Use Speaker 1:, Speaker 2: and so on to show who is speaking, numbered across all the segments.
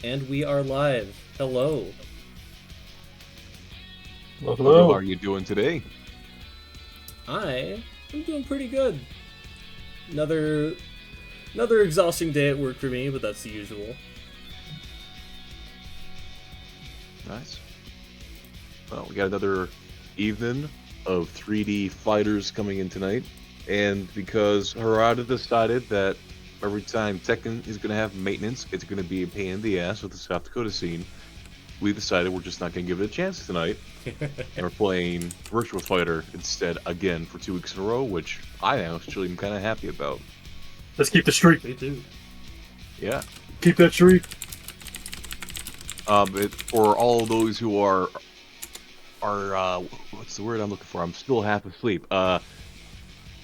Speaker 1: And we are live. Hello.
Speaker 2: Hello,
Speaker 3: How
Speaker 2: hello.
Speaker 3: are you doing today?
Speaker 1: I'm doing pretty good. Another another exhausting day at work for me, but that's the usual.
Speaker 3: Nice. Well, we got another evening of 3D fighters coming in tonight, and because Harada decided that every time Tekken is going to have maintenance, it's going to be a pain in the ass with the South Dakota scene, we decided we're just not going to give it a chance tonight, and we're playing Virtua Fighter instead again for 2 weeks in a row, which I actually am kind of happy about.
Speaker 2: Let's keep the streak.
Speaker 1: Me too.
Speaker 3: Yeah.
Speaker 2: Keep that streak.
Speaker 3: For all those who are what's the word I'm looking for? I'm still half asleep. For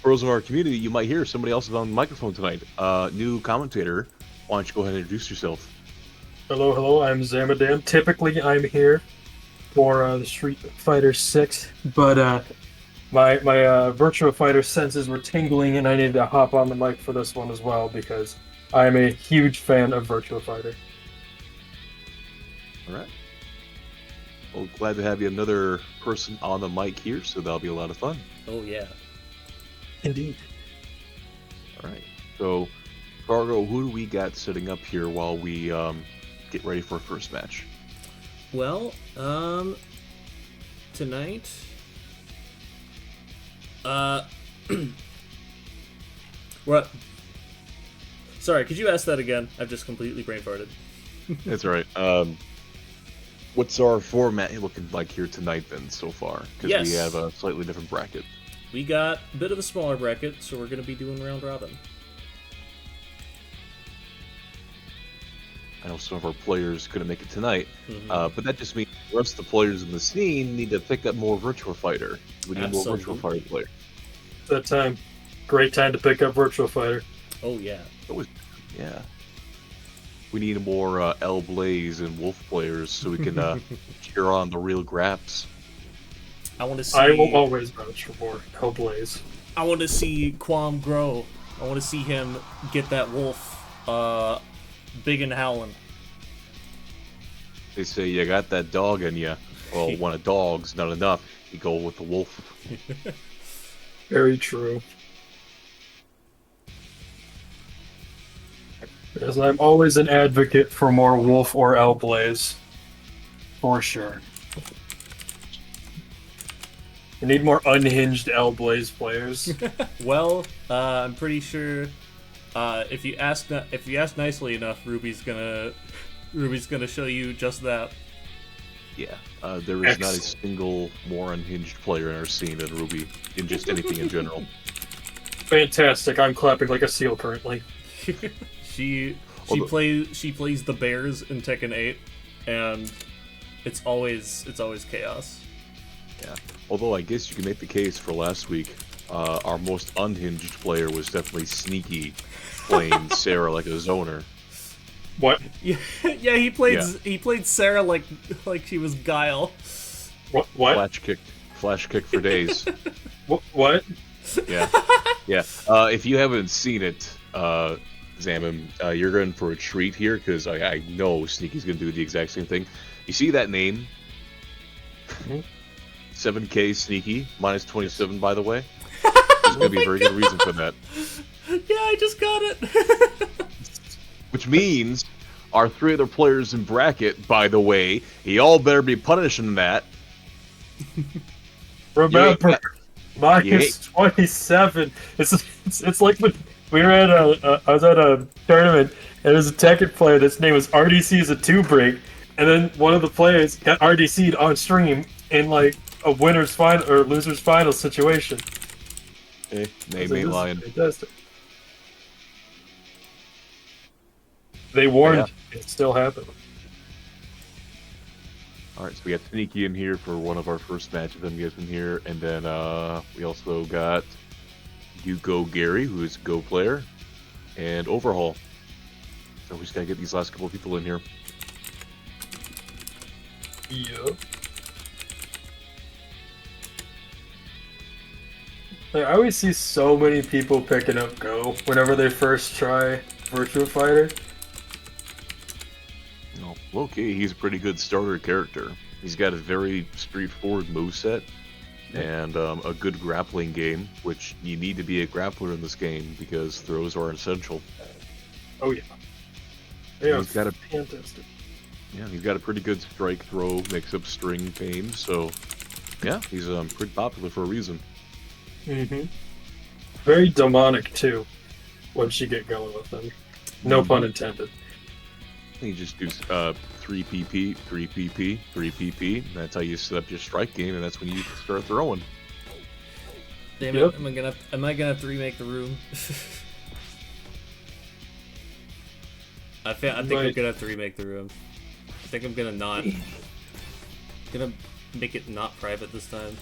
Speaker 3: those in our community, you might hear somebody else is on the microphone tonight. New commentator. Why don't you go ahead and introduce yourself?
Speaker 2: Hello, hello. I'm Zamadan. Typically, I'm here for the Street Fighter 6, but my Virtua Fighter senses were tingling, and I needed to hop on the mic for this one as well because I'm a huge fan of Virtua Fighter.
Speaker 3: All right. Well, glad to have you another person on the mic here, so that'll be a lot of fun.
Speaker 1: Oh yeah.
Speaker 2: Indeed.
Speaker 3: All right. So, Fargo, who do we got sitting up here while we get ready for our first match?
Speaker 1: Well, tonight what? Sorry, could you ask that again? I've just completely brain farted.
Speaker 3: That's all right. What's our format looking like here tonight then so far? Because
Speaker 1: Yes.
Speaker 3: we have a slightly different bracket.
Speaker 1: We got a bit of a smaller bracket, so we're going to be doing round robin.
Speaker 3: I know some of our players couldn't make it tonight,
Speaker 1: Mhm.
Speaker 3: but that just means the rest of the players in the scene need to pick up more Virtua Fighter. We need more Virtua
Speaker 1: Absolutely.
Speaker 3: Fighter players.
Speaker 2: That time. Great time to pick up Virtua Fighter.
Speaker 1: Oh yeah.
Speaker 3: Yeah. We need more L Blaze and Wolf players so we can cheer on the real Graps.
Speaker 1: I want to see.
Speaker 2: I will always vouch for more Hellblaze.
Speaker 1: I want to see Quam grow. I want to see him get that wolf, big and howling.
Speaker 3: They say you got that dog in you. Well, when a dog's not enough, you go with the wolf.
Speaker 2: Very true. Because I'm always an advocate for more Wolf or Hellblaze. For sure. We need more unhinged Hellblaze players.
Speaker 1: Well, I'm pretty sure if you ask nicely enough, Ruby's gonna show you just that.
Speaker 3: Yeah, there is not a single more unhinged player in our scene than Ruby, in just anything in general.
Speaker 2: Fantastic. I'm clapping like a seal currently.
Speaker 1: She
Speaker 3: Although-
Speaker 1: plays the bears in Tekken 8, and it's always chaos.
Speaker 3: Yeah. Although I guess you can make the case for last week, our most unhinged player was definitely Sneaky, playing Sarah like a zoner.
Speaker 2: What?
Speaker 1: Yeah, yeah. He played Sarah like she was Guile.
Speaker 2: What?
Speaker 3: Flash kick for days.
Speaker 2: What?
Speaker 3: Yeah, yeah. If you haven't seen it, Zamin, you're going for a treat here because I know Sneaky's going to do the exact same thing. You see that name? 7K Sneaky, minus 27, by the way. There's going to be a very good reason for that.
Speaker 1: Yeah, I just got it.
Speaker 3: Which means our three other players in bracket, by the way, y'all better be punishing that.
Speaker 2: Remember,
Speaker 3: Yeah.
Speaker 2: minus 27. It's like when we were at I was at a tournament, and there was a Tekken player that's name was RDC is a 2-break, and then one of the players got RDC'd on stream in like a winner's final or loser's final situation.
Speaker 3: Hey, name
Speaker 2: So
Speaker 3: ain't
Speaker 2: this is
Speaker 3: lying.
Speaker 2: fantastic. They warned
Speaker 3: Yeah.
Speaker 2: it still happened.
Speaker 3: Alright, so we got Sneaky in here for one of our first matches, I'm guessing here, and then we also got Yuko Gary, who is a Go player, and Overhaul. So we just gotta get these last couple of people in here.
Speaker 2: Yep. Like, I always see so many people picking up Go whenever they first try Virtua Fighter.
Speaker 3: Low-key, he's a pretty good starter character. He's got a very straightforward moveset and a good grappling game, which you need to be a grappler in this game because throws are essential.
Speaker 2: Oh yeah. They are
Speaker 3: He's got a
Speaker 2: fantastic.
Speaker 3: Yeah, he's got a pretty good strike throw, mix-up string game, so yeah, he's pretty popular for a reason.
Speaker 2: Very demonic too, once you get going with them. No pun intended.
Speaker 3: You just do 3 PP, 3 PP, 3 PP. That's how you set up your strike game, and that's when you start throwing.
Speaker 1: Damn
Speaker 2: Yep.
Speaker 1: it! Am I gonna have to remake the room? I think I'm gonna have to remake the room. I think I'm gonna make it not private this time.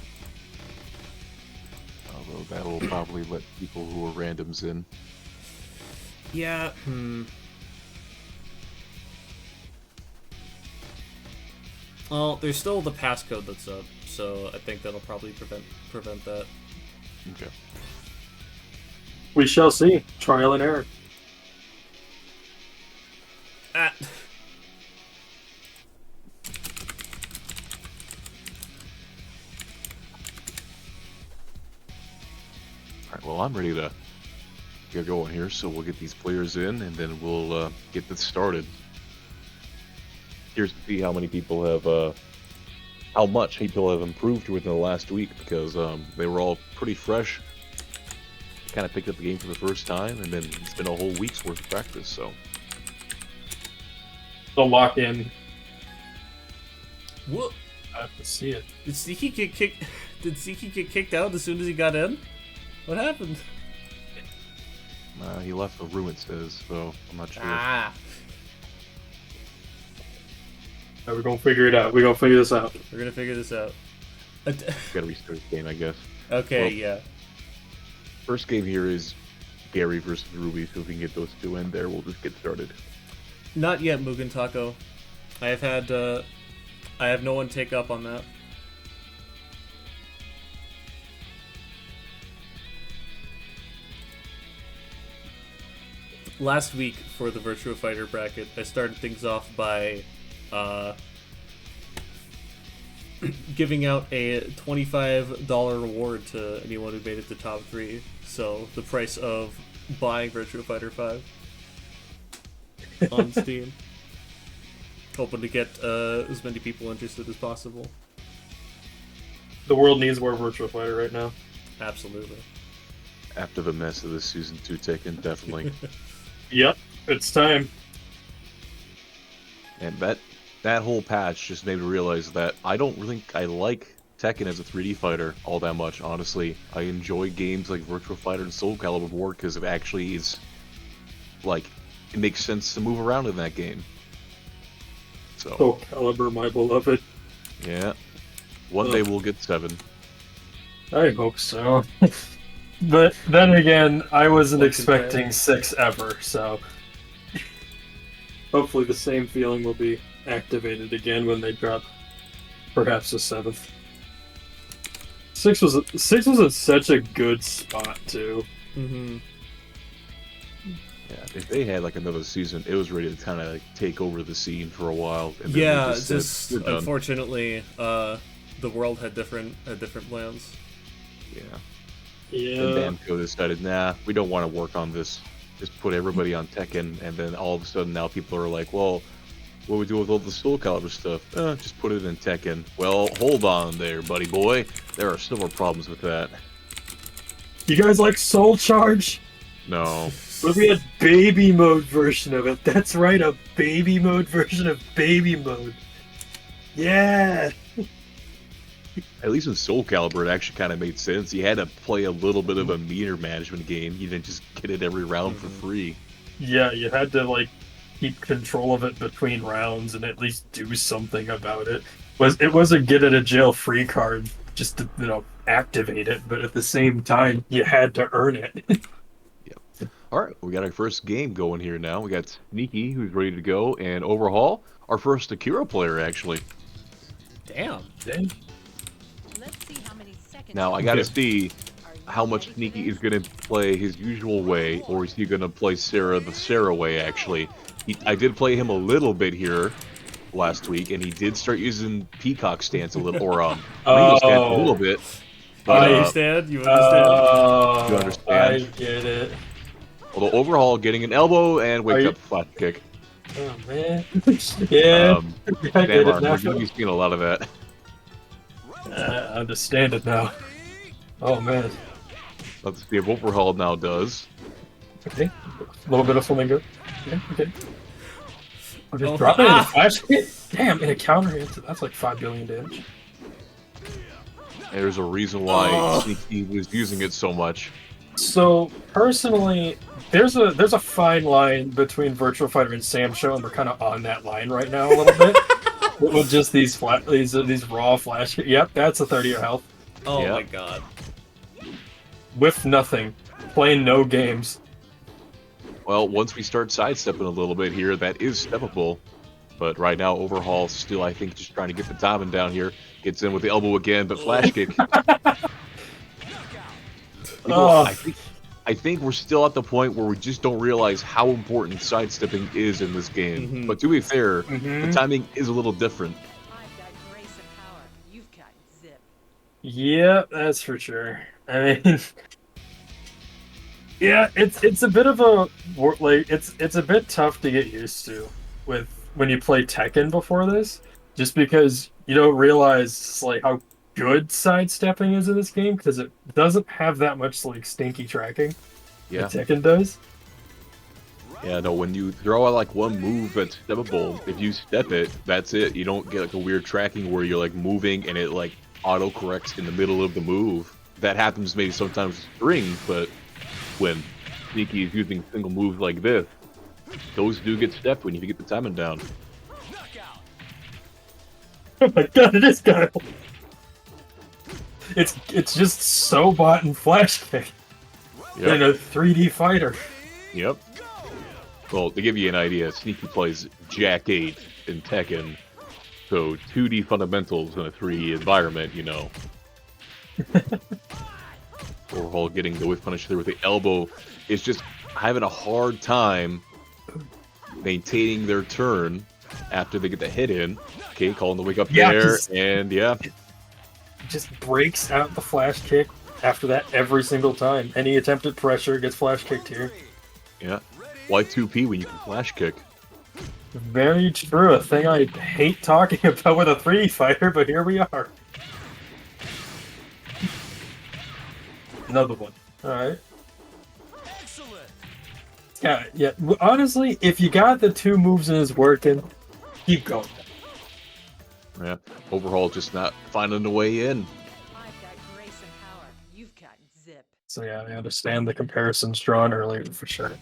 Speaker 3: Although that will probably let people who are randoms in.
Speaker 1: Yeah. Well, there's still the passcode that's up, so I think that'll probably prevent that.
Speaker 3: Okay.
Speaker 2: We shall see. Trial and error.
Speaker 1: Ah.
Speaker 3: Alright, well, I'm ready to get going here, so we'll get these players in, and then we'll get this started. Curious to see how many people have, how much people have improved within the last week, because they were all pretty fresh. Kind of picked up the game for the first time, and then it's been a whole week's worth of practice, so.
Speaker 2: The lock in.
Speaker 1: What?
Speaker 2: I have to see it.
Speaker 1: Did Sneaky get kicked? Did Sneaky get kicked out as soon as he got in? What happened?
Speaker 3: He left the room, it says, so I'm not sure.
Speaker 1: Ah.
Speaker 2: We're gonna figure it out. We're gonna figure this out.
Speaker 1: We're gonna figure this out.
Speaker 3: Gotta restart the game, I guess.
Speaker 1: Okay,
Speaker 3: Well,
Speaker 1: yeah.
Speaker 3: First game here is Gary versus Ruby, so if we can get those two in there, we'll just get started.
Speaker 1: Not yet, Mugen Taco. I have no one take up on that. Last week for the Virtua Fighter bracket, I started things off by giving out a $25 reward to anyone who made it to top 3. So the price of buying Virtua Fighter 5 on Steam. Hoping to get as many people interested as possible.
Speaker 2: The world needs more Virtua Fighter right now.
Speaker 1: Absolutely.
Speaker 3: After the mess of this Season 2 Tekken, definitely.
Speaker 2: Yep, it's time.
Speaker 3: And that whole patch just made me realize that I don't really think I like Tekken as a 3D fighter all that much, honestly. I enjoy games like Virtua Fighter and Soul Calibur more because it actually is, like, it makes sense to move around in that game. So,
Speaker 2: Soul Calibur, my beloved.
Speaker 3: yeah. One day we'll get 7.
Speaker 2: I hope so. But then again, I wasn't
Speaker 1: What
Speaker 2: expecting
Speaker 1: compared?
Speaker 2: 6 ever, so hopefully the same feeling will be activated again when they drop perhaps a 7th. 6 was in such a good spot too.
Speaker 1: Mm-hmm.
Speaker 3: Yeah, if they had like another season, it was ready to kind of like take over the scene for a while. And then
Speaker 1: Yeah,
Speaker 3: they said,
Speaker 1: just
Speaker 3: "We're done."
Speaker 1: unfortunately, the world had different plans.
Speaker 3: Yeah.
Speaker 2: Yeah.
Speaker 3: And Namco decided, nah, we don't want to work on this. Just put everybody on Tekken, and then all of a sudden now people are like, well, what do we do with all the Soul Calibur stuff? Just put it in Tekken. Well, hold on there, buddy boy. There are several problems with that.
Speaker 2: You guys like Soul Charge?
Speaker 3: No.
Speaker 2: But we had baby mode version of it. That's right, a baby mode version of baby mode. Yeah.
Speaker 3: At least in Soul Calibur, it actually kind of made sense. You had to play a little bit of a meter management game. You didn't just get it every round for free.
Speaker 2: Yeah, you had to like keep control of it between rounds and at least do something about it. It was a get out of jail free card just to activate it, but at the same time you had to earn it.
Speaker 3: All right, we got our first game going here now. We got Sneaky, who's ready to go, and Overhaul, our first Akira player, actually.
Speaker 1: Damn.
Speaker 4: Let's see how many seconds.
Speaker 3: Now, I gotta
Speaker 2: Okay.
Speaker 3: see
Speaker 4: Are you
Speaker 3: how much
Speaker 4: ready for
Speaker 3: Sneaky
Speaker 4: this?
Speaker 3: is gonna play his usual way, or is he gonna play Sarah the Sarah way, actually. I did play him a little bit here last week, and he did start using peacock stance a little, or Ringo stance a little bit. But
Speaker 1: You understand? You understand?
Speaker 3: you
Speaker 2: I
Speaker 3: understand.
Speaker 2: get it.
Speaker 3: Although overhaul, getting an elbow and wake up flat kick.
Speaker 2: Oh man. Yeah. I get
Speaker 3: Damn,
Speaker 2: it now.
Speaker 3: we're gonna be seeing a lot of that.
Speaker 2: I understand it now. Oh man.
Speaker 3: Let's see if overhaul now does.
Speaker 2: Okay. A little bit of flamingo. Okay. Okay. I'm just
Speaker 1: Oh,
Speaker 2: dropping it in a
Speaker 1: ah!
Speaker 2: flash hit. Damn, in a counter hit. That's like 5 billion damage.
Speaker 3: There's a reason why
Speaker 1: Oh.
Speaker 3: Sneaky was using it so much.
Speaker 2: So personally, there's a fine line between Virtua Fighter and Sam Show, and we're kind of on that line right now a little bit. With just these raw flash. Yep, that's a 30 health
Speaker 1: Oh
Speaker 3: Yeah.
Speaker 1: my god.
Speaker 2: with nothing, playing no games.
Speaker 3: Well, once we start sidestepping a little bit here, that is steppable. But right now, overhaul still, I think, just trying to get the timing down here. Gets in with the elbow again, but flash kick.
Speaker 2: Oh.
Speaker 3: I think we're still at the point where we just don't realize how important sidestepping is in this game.
Speaker 1: Mhm.
Speaker 3: But to be fair, the
Speaker 2: Mhm.
Speaker 3: timing is a little different.
Speaker 4: I've got grace and power. You've got zip.
Speaker 2: Yeah, that's for sure. I mean, yeah, it's a bit of a like it's a bit tough to get used to with when you play Tekken before this, just because you don't realize like how good sidestepping is in this game because it doesn't have that much like stinky tracking
Speaker 3: Yeah.
Speaker 2: that Tekken does.
Speaker 3: Yeah, no, when you throw out like one move that's steppable, if you step it, that's it. You don't get like a weird tracking where you're like moving and it like auto corrects in the middle of the move. That happens maybe sometimes with string, but when Sneaky is using single moves like this, those do get stepped when you get the timing down.
Speaker 2: Oh my god, it is Kyle. It's just so bot and flash kick in a 3D fighter.
Speaker 3: Yep. Well, to give you an idea, Sneaky plays Jack 8 in Tekken, so 2D fundamentals in a 3D environment, you know. Overhaul getting the whiff punish there with the elbow is just having a hard time maintaining their turn after they get the hit in. Okay, calling the wake up
Speaker 2: Yeah,
Speaker 3: there,
Speaker 2: 'cause-
Speaker 3: and yeah.
Speaker 2: Just breaks out the flash kick after that every single time. Any attempted pressure gets flash kicked here.
Speaker 3: Yeah. Why 2P when you can flash kick?
Speaker 2: Very true. A thing I hate talking about with a 3D fighter, but here we are. Another one. Alright. Yeah, yeah. Honestly, if you got the two moves and it's working, keep going.
Speaker 3: Yeah. Overhaul just not finding a way in.
Speaker 4: I've got grace and power. You've got zip.
Speaker 2: So yeah, I understand the comparisons drawn earlier for sure.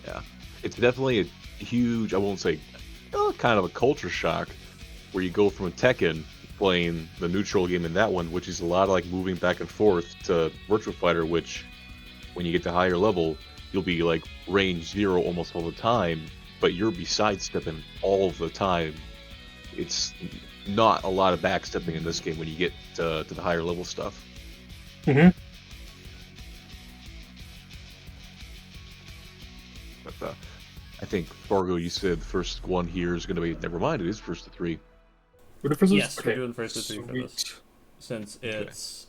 Speaker 3: Yeah. It's definitely a huge, I won't say, kind of a culture shock where you go from a Tekken playing the neutral game in that one, which is a lot of like moving back and forth, to Virtua Fighter, which when you get to higher level, you'll be like range 0 almost all the time, but you're beside stepping all the time. It's not a lot of backstepping in this game when you get to the higher level stuff.
Speaker 2: Mm-hmm.
Speaker 3: But I think, Fargo, you said the first one here is going to be, never mind, it is first to 3.
Speaker 1: Yes, we're doing first to 3 for this. Since it's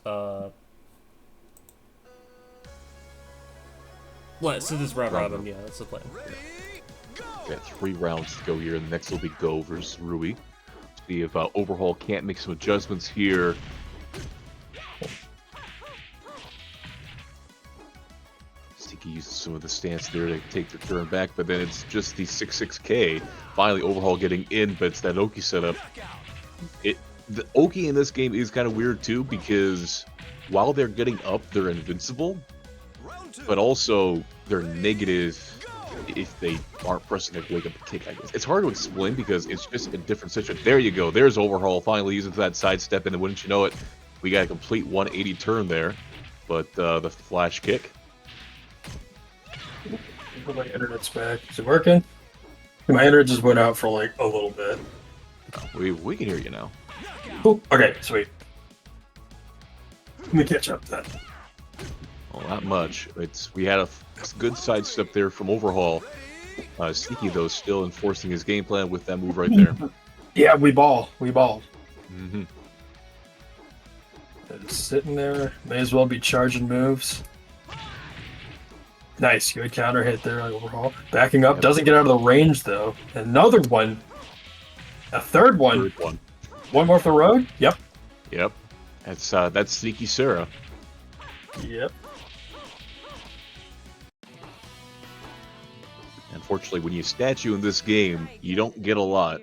Speaker 1: since it's round robin, yeah, that's the plan.
Speaker 3: We got 3 rounds to go here, and the next will be Go versus Rui. See if Overhaul can't make some adjustments here. Sneaky uses some of the stance there to take the turn back, but then it's just the 6-6K. Finally, Overhaul getting in, but it's that Oki setup. The Oki in this game is kind of weird too, because while they're getting up, they're invincible, but also they're negative if they aren't pressing their wake up kick, I guess. It's hard to explain because it's just a different situation. There you go. There's Overhaul finally using that sidestep, and then wouldn't you know it, we got a complete 180 turn there. But the flash kick.
Speaker 2: My internet's back. Is it working? My internet just went out for like a little bit.
Speaker 3: We can hear you now.
Speaker 2: Cool. Okay, sweet. Let me catch up then.
Speaker 3: Well, not much. We had a good sidestep there from Overhaul, Sneaky, though, still enforcing his game plan with that move right there.
Speaker 2: Yeah, we ball.
Speaker 3: Hmm.
Speaker 2: Just sitting there, may as well be charging moves. Nice, good counter hit there overall. Backing up,
Speaker 3: Yep.
Speaker 2: doesn't get out of the range though. Another one. A third one.
Speaker 3: Third one.
Speaker 2: One more for the road? Yep.
Speaker 3: Yep. That's Sneaky Sarah.
Speaker 2: Yep.
Speaker 3: Unfortunately, when you statue in this game, you don't get a lot.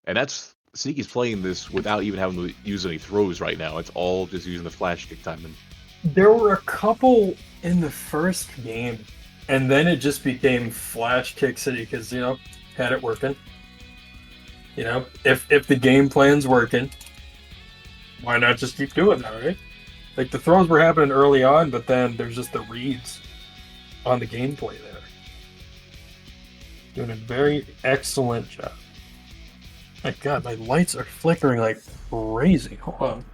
Speaker 3: And that's Sneaky's playing this without even having to use any throws right now. It's all just using the flash kick timing.
Speaker 2: There were a couple in the first game, and then it just became Flash Kick City because, had it working. If the game plan's working, why not just keep doing that, right? Like, the throws were happening early on, but then there's just the reads on the gameplay there. Doing a very excellent job. My God, my lights are flickering like crazy. Hold on.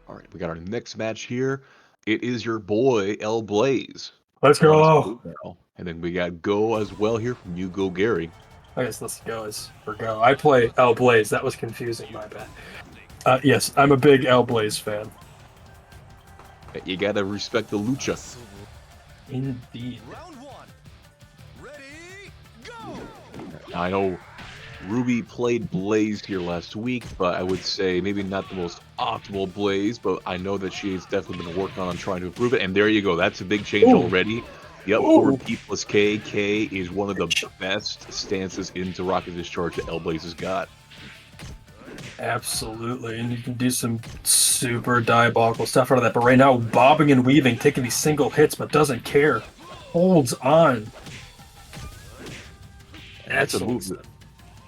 Speaker 3: All right, we got our next match here. It is your boy, L Blaze.
Speaker 2: Let's go.
Speaker 3: And then we got Go as well here from You Go Gary.
Speaker 2: I guess let's go as for Go. I play L Blaze. That was confusing, my bad. Yes, I'm a big L Blaze fan.
Speaker 3: You gotta respect the lucha.
Speaker 2: Indeed.
Speaker 3: I know Ruby played Blaze here last week, but I would say maybe not the most optimal Blaze, but I know that she's definitely been working on trying to improve it, and there you go. That's a big change already. Yep, 4P plus K. K is one of the best stances into Rocket Discharge that L Blaze has got.
Speaker 2: Absolutely, and you can do some super diabolical stuff out of that, but right now, bobbing and weaving, taking these single hits, but doesn't care. Holds on.
Speaker 3: That's a move.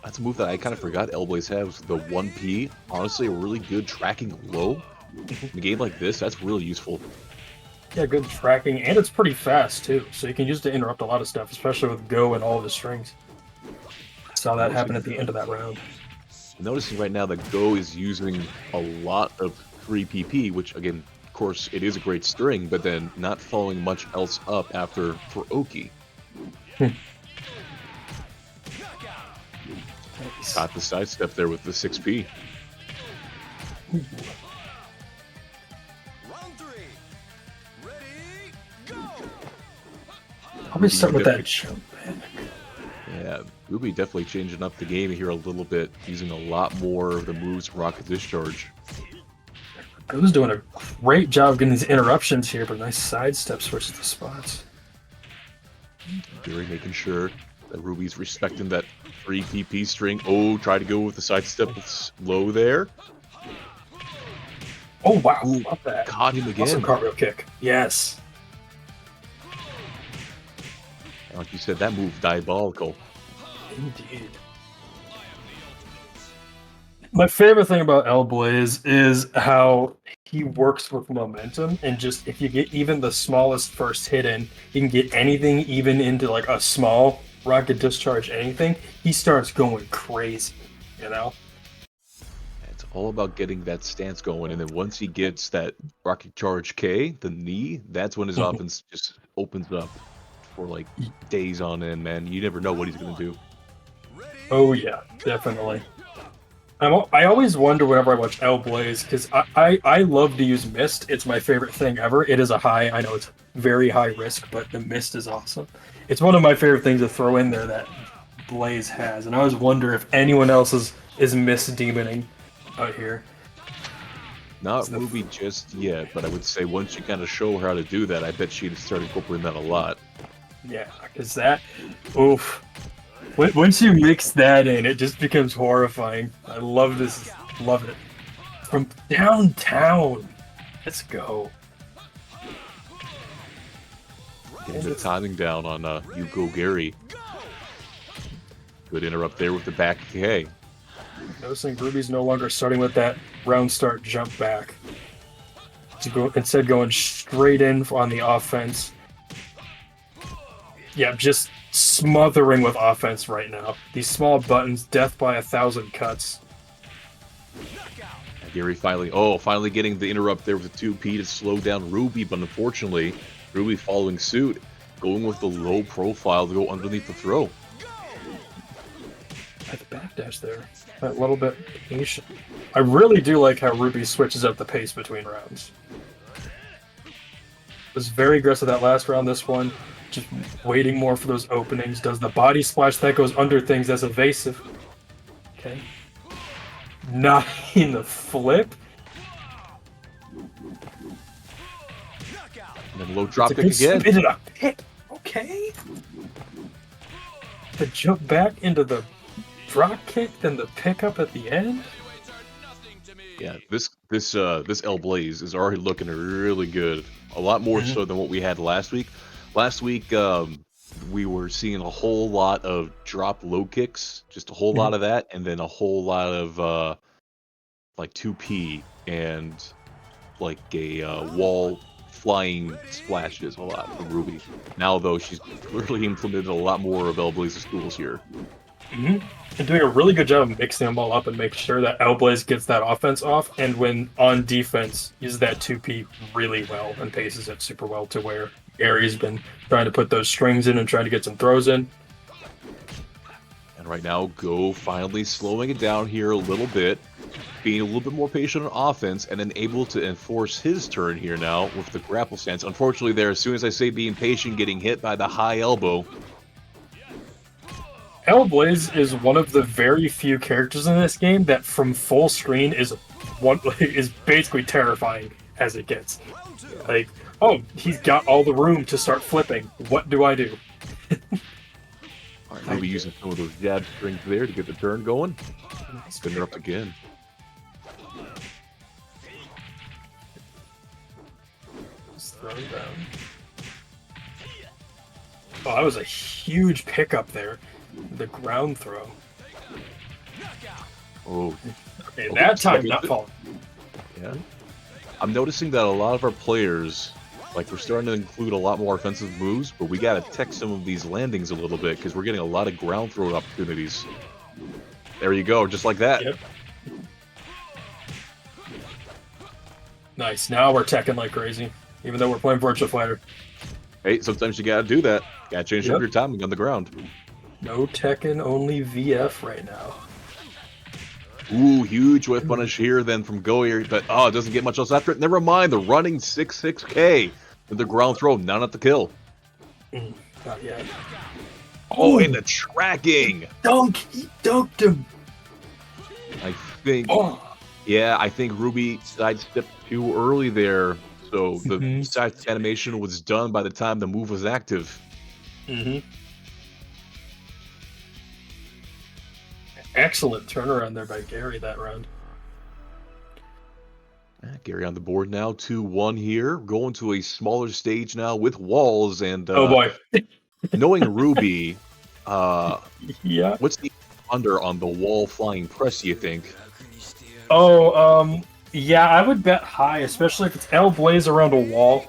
Speaker 3: That's a move that I kind of forgot L Blaze has. The 1P, honestly, a really good tracking low. In a game like this, that's really useful.
Speaker 2: Yeah, good tracking, and it's pretty fast too, so you can use it to interrupt a lot of stuff, especially with Go and all of his strings. I saw that happen at the end of that round.
Speaker 3: I'm noticing right now that Go is using a lot of 3PP, which, again, of course, it is a great string, but then not following much else up after for Oki. Got the sidestep there with the 6P.
Speaker 2: Probably start with that jump back.
Speaker 3: Yeah, Ruby definitely changing up the game here a little bit, using a lot more of the moves from Rocket Discharge.
Speaker 2: Go's doing a great job getting these interruptions here, but nice sidestep switches the spots.
Speaker 3: Gary making sure that Ruby's respecting that 3PP string. Oh, try to go with the sidestep low there.
Speaker 2: Oh, wow.
Speaker 3: Ooh,
Speaker 2: Love that.
Speaker 3: caught him again.
Speaker 2: Awesome cartwheel kick. Yes.
Speaker 3: Like you said, that move diabolical.
Speaker 2: Indeed. My favorite thing about L Blaze is how he works with momentum, and just if you get even the smallest first hit in, you can get anything even into like a small Rocket Discharge anything, he starts going crazy,
Speaker 3: It's all about getting that stance going, and then once he gets that Rocket Charge K, the knee, that's when his offense just opens up for like days on end, man. You never know what he's gonna do.
Speaker 2: Oh yeah, definitely. I always wonder whenever I watch L Blaze, because I love to use Mist. It's my favorite thing ever. It is a high, I know it's very high risk, but the Mist is awesome. It's one of my favorite things to throw in there that Blaze has, and I always wonder if anyone else is Mist demoning out here.
Speaker 3: Not Ruby just yet, but I would say once you kind of show her how to do that, I bet she'd start incorporating that a lot.
Speaker 2: Yeah, because that, oof. Once you mix that in, it just becomes horrifying. I love this. Love it. From downtown. Let's go.
Speaker 3: Getting the timing down on You Go Gary. Good interrupt there with the back K.
Speaker 2: Noticing Ruby's no longer starting with that round start jump back. Instead going straight in on the offense. Yeah, just smothering with offense right now. These small buttons, death by 1,000 cuts.
Speaker 3: Gary finally getting the interrupt there with the 2P to slow down Ruby, but unfortunately, Ruby following suit. going with the low profile to go underneath the throw.
Speaker 2: At the backdash there, that little bit patient. I really do like how Ruby switches up the pace between rounds. Was very aggressive that last round. This one, just waiting more for those openings. Does the body splash that goes under things as evasive. Okay. Not in the flip.
Speaker 3: And then low drop kick
Speaker 2: It's a
Speaker 3: again.
Speaker 2: good spin and a pick. Okay. The jump back into the drop kick, then the pickup at the end.
Speaker 3: Yeah, this L Blaze is already looking really good. A lot more so than what we had last week. Last week, we were seeing a whole lot of drop low kicks, just a whole lot of that, and then a whole lot of like 2P and like a wall flying splashes a lot from Ruby. Now though, she's clearly implemented a lot more of L Blaze's tools here.
Speaker 2: And doing a really good job of mixing them all up and making sure that L-Blaze gets that offense off, and when on defense, uses that 2P really well and paces it super well to where Gary's been trying to put those strings in and trying to get some throws in.
Speaker 3: And right now, Go finally slowing it down here a little bit, being a little bit more patient on offense, and then able to enforce his turn here now with the grapple stance. Unfortunately there, as soon as I say being patient, getting hit by the high elbow.
Speaker 2: L-Blaze is one of the very few characters in this game that from full screen is basically terrifying as it gets. Like, oh, he's got all the room to start flipping. What do I do?
Speaker 3: All right, Ruby using some of those jab strings there to get the turn going. Spinner up again.
Speaker 2: Just throw it down. Oh, that was a huge pickup there. The ground throw.
Speaker 3: Oh,
Speaker 2: Okay, that time not falling.
Speaker 3: yeah. I'm noticing that a lot of our players, like, we're starting to include a lot more offensive moves, but we gotta tech some of these landings a little bit because we're getting a lot of ground throw opportunities. There you go, just like that.
Speaker 2: Yep. Nice. Now we're teching like crazy, even though we're playing Virtua Fighter.
Speaker 3: Hey, sometimes you gotta do that. Gotta change up your timing on the ground.
Speaker 2: No Tekken, only VF right now.
Speaker 3: Ooh, huge whip punish here then from Go here, but oh, it doesn't get much else after it. Never mind, the running 6-6K with the ground throw, not at the kill.
Speaker 2: Not yet.
Speaker 3: Oh, and the tracking!
Speaker 2: Dunk! He dunked him!
Speaker 3: I think,
Speaker 2: Oh.
Speaker 3: yeah, I think Ruby sidestepped too early there, so the side animation was done by the time the move was active.
Speaker 2: Excellent turnaround there by Gary that round.
Speaker 3: Gary on the board now, 2-1 here. Going to a smaller stage now with walls and
Speaker 2: Oh boy.
Speaker 3: knowing Ruby,
Speaker 2: Yeah.
Speaker 3: what's the under on the wall flying press, you think?
Speaker 2: Oh, yeah, I would bet high, especially if it's L-Blaze around a wall.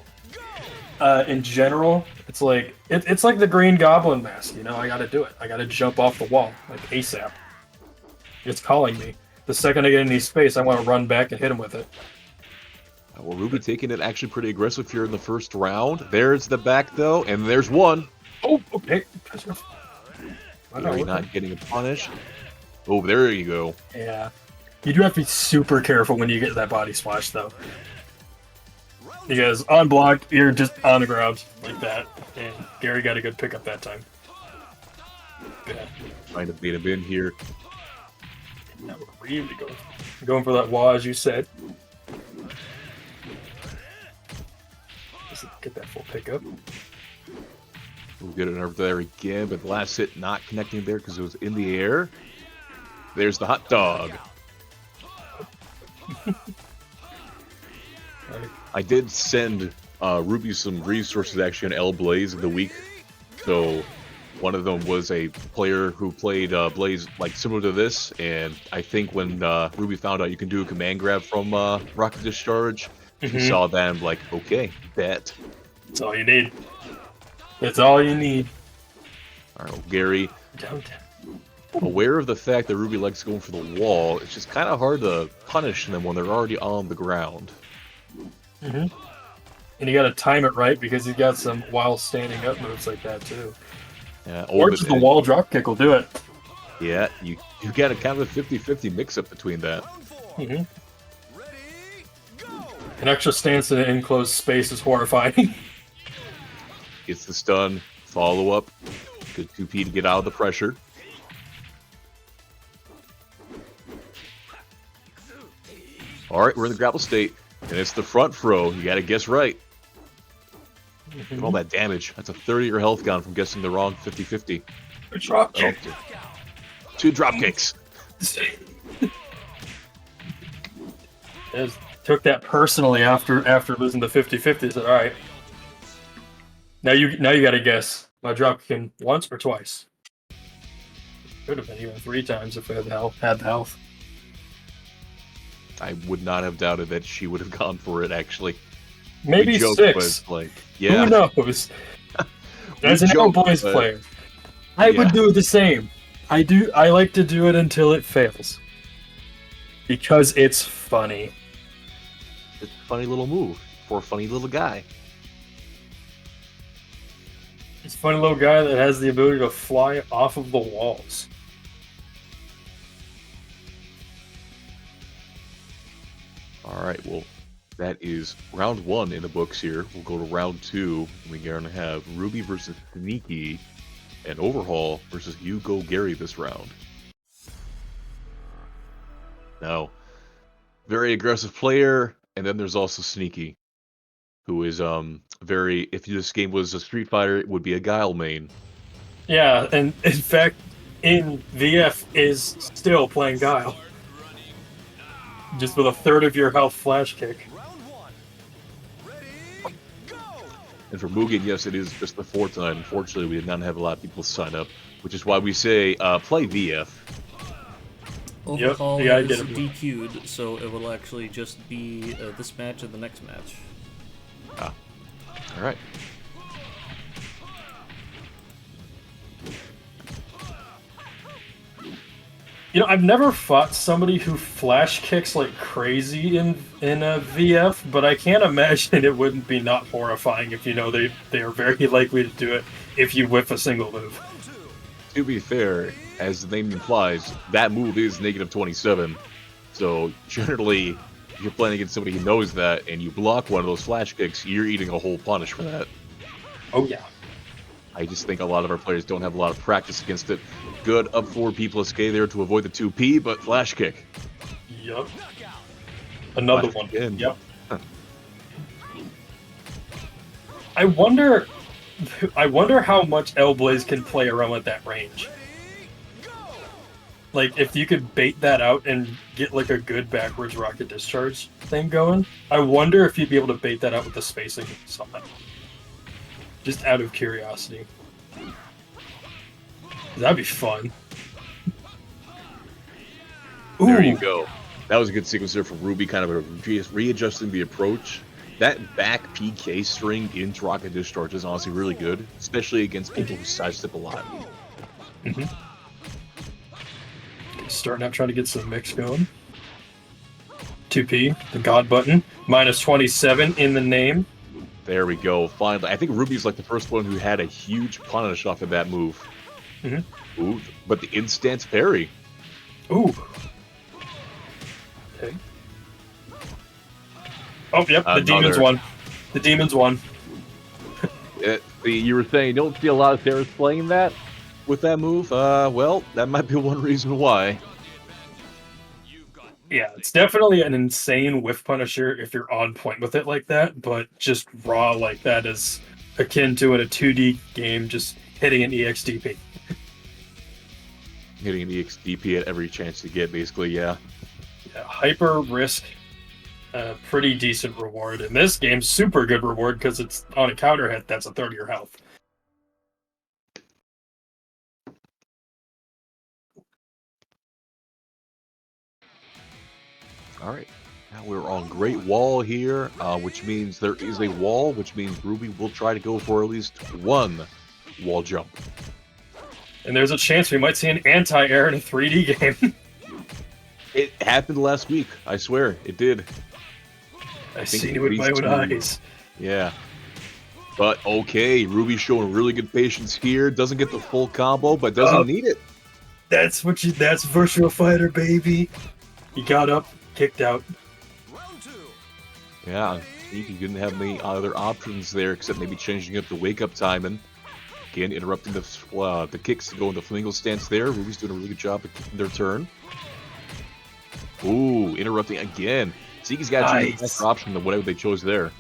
Speaker 2: In general, it's like it's like the Green Goblin mask, you know, I gotta do it. I gotta jump off the wall, like ASAP. It's calling me. The second I get any space, I want to run back and hit him with it.
Speaker 3: Well, Ruby taking it actually pretty aggressive here in the first round. There's the back, though, and there's one.
Speaker 2: Oh, okay.
Speaker 3: Gary not getting a punish. Oh, there you go.
Speaker 2: Yeah. You do have to be super careful when you get that body splash, though. Because unblocked, you're just on the ground like that. And Gary got a good pickup that time. Yeah.
Speaker 3: Trying to bait him in here.
Speaker 2: Now we're really going for that wall, as you said. Let's get that full pickup.
Speaker 3: We'll get it over there again, but the last hit not connecting there because it was in the air. There's the hot dog. I did send Ruby some resources actually on L Blaze in the week. So one of them was a player who played Blaze like similar to this, and I think when Ruby found out you can do a command grab from Rocket Discharge, she saw that and like, okay, bet.
Speaker 2: That's all you need. That's all you need.
Speaker 3: All right, well, Gary, aware of the fact that Ruby likes going for the wall, it's just kind of hard to punish them when they're already on the ground.
Speaker 2: And you gotta time it right because he's got some while standing up moves like that too.
Speaker 3: Yeah,
Speaker 2: Or just the wall drop kick will do it.
Speaker 3: Yeah, you got a kind of a 50-50 mix-up between that.
Speaker 2: Mm-hmm. An extra stance in an enclosed space is horrifying.
Speaker 3: Gets the stun, follow-up. Good 2P to get out of the pressure. Alright, we're in the grapple state. And it's the front throw. You gotta guess right. Look at all that damage. That's a 30 your health gone from guessing the wrong 50-50.
Speaker 2: Drop kick.
Speaker 3: Two drop kicks.
Speaker 2: Just took that personally after losing the 50-50. Said, all right. Now you gotta guess. My drop kick once or twice. Could have been even 3 times if I had the health.
Speaker 3: I would not have doubted that she would have gone for it, actually.
Speaker 2: Maybe 6.
Speaker 3: Like, yeah.
Speaker 2: Who knows? As an Boys player, I would do the same. I like to do it until it fails. Because it's funny.
Speaker 3: It's a funny little move for a funny little guy.
Speaker 2: It's a funny little guy that has the ability to fly off of the walls.
Speaker 3: Alright, well, that is round 1 in the books here. We'll go to round 2. We're going to have Ruby versus Sneaky and Overhaul versus Hugo Gary this round. Now, very aggressive player, and then there's also Sneaky, who is very, if this game was a Street Fighter, it would be a Guile main.
Speaker 2: Yeah, and in fact, in VF is still playing Guile. Just with a third of your health flash kick.
Speaker 3: And for Mugen, yes, it is just the 4th tonight. Unfortunately, we did not have a lot of people sign up, which is why we say play VF.
Speaker 1: Overhaul
Speaker 2: yep,
Speaker 1: is DQ'd, so it will actually just be this match and the next match.
Speaker 3: Ah, all right.
Speaker 2: You know, I've never fought somebody who flash kicks like crazy in a VF, but I can't imagine it wouldn't be not horrifying if you know they are very likely to do it if you whiff a single move.
Speaker 3: To be fair, as the name implies, that move is negative 27. So generally, if you're playing against somebody who knows that and you block one of those flash kicks, you're eating a whole punish for that.
Speaker 2: Oh yeah.
Speaker 3: I just think a lot of our players don't have a lot of practice against it. Good up forward P plus K there to avoid the 2P, but flash kick.
Speaker 2: Yep. Another
Speaker 3: Flash
Speaker 2: one.
Speaker 3: again.
Speaker 2: Yep. I wonder how much L-Blaze can play around at that range. Like, if you could bait that out and get, like, a good backwards rocket discharge thing going, I wonder if you'd be able to bait that out with the spacing somehow. Just out of curiosity. That'd be fun.
Speaker 3: There
Speaker 2: Ooh.
Speaker 3: you go. That was a good sequence there from Ruby, kind of readjusting the approach. That back PK string into rocket discharge is honestly really good, especially against people who sidestep a lot.
Speaker 2: Mm-hmm. Starting out trying to get some mix going. 2P, the God button. Minus 27 in the name.
Speaker 3: There we go. Finally, I think Ruby's like the first one who had a huge punish off of that move.
Speaker 2: Mm-hmm.
Speaker 3: Ooh, but the instant parry.
Speaker 2: Ooh. Okay. Oh, yep, the demons won. The demons won.
Speaker 3: You were saying you don't see a lot of players playing that with that move? Well, that might be one reason why.
Speaker 2: Yeah, it's definitely an insane whiff punisher if you're on point with it like that, but just raw like that is akin to in a 2D game just hitting an EXDP.
Speaker 3: Hitting an EXDP at every chance you get, basically, yeah.
Speaker 2: Yeah, hyper risk, pretty decent reward. In this game, super good reward because it's on a counter hit that's a third of your health.
Speaker 3: All right. Now we're on Great Wall here, which means there is a wall, which means Ruby will try to go for at least one wall jump.
Speaker 2: And there's a chance we might see an anti-air in a 3D game.
Speaker 3: It happened last week. I swear, it did.
Speaker 2: I've seen it with my own eyes.
Speaker 3: Yeah. But okay, Ruby's showing really good patience here. Doesn't get the full combo, but doesn't need it.
Speaker 2: That's Virtua Fighter, baby. He got up, kicked out.
Speaker 3: Yeah, Sneaky didn't have many other options there except maybe changing up the wake-up timing. Again, interrupting the kicks to go into flamingo stance there. Ruby's doing a really good job of keeping their turn. Ooh, interrupting again. Sneaky's got to choose the best option than whatever they chose there.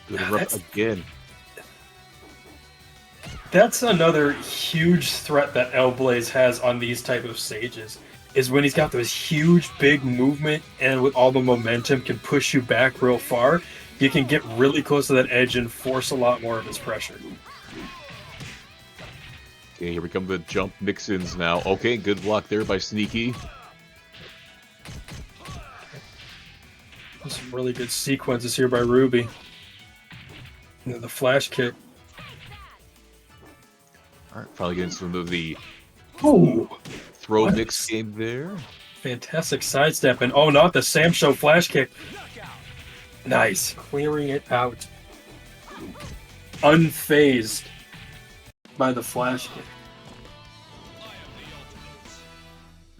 Speaker 3: Good interrupt again.
Speaker 2: That's another huge threat that L-Blaze has on these type of stages, is when he's got those huge, big movement and with all the momentum can push you back real far, you can get really close to that edge and force a lot more of his pressure.
Speaker 3: Okay, here we come the jump mix-ins now. Okay, good block there by Sneaky.
Speaker 2: Some really good sequences here by Ruby. And then the flash kick.
Speaker 3: Alright, finally getting some of the
Speaker 2: Oh,
Speaker 3: throw mix game there.
Speaker 2: fantastic sidestep, and oh, not the Sam Show flash kick. Nice, clearing it out. Unfazed by the flash kick.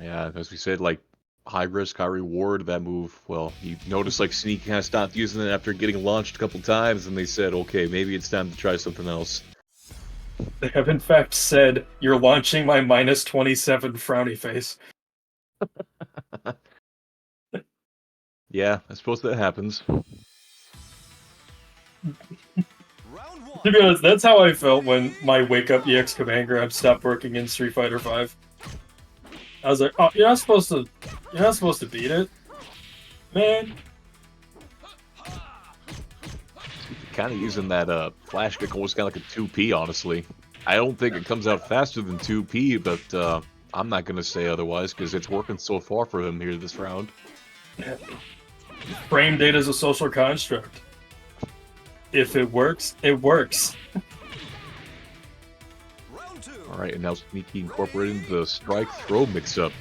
Speaker 3: Yeah, as we said, like, high risk, high reward, that move. Well, you notice, like, Sneaky kind of stopped using it after getting launched a couple times, and they said, okay, maybe it's time to try something else.
Speaker 2: They have in fact said, "You're launching my minus 27 frowny face."
Speaker 3: Yeah, I suppose that happens.
Speaker 2: To be honest, that's how I felt when my Wake Up EX command grab stopped working in Street Fighter V. I was like, "Oh, you're not supposed to beat it, man."
Speaker 3: Kind of using that flash kick almost kind of like a 2P, honestly. I don't think it comes out faster than 2P, but I'm not going to say otherwise because it's working so far for him here this round.
Speaker 2: Frame data is a social construct. If it works, it works.
Speaker 3: Alright, and now Sneaky incorporating the strike throw mix-up.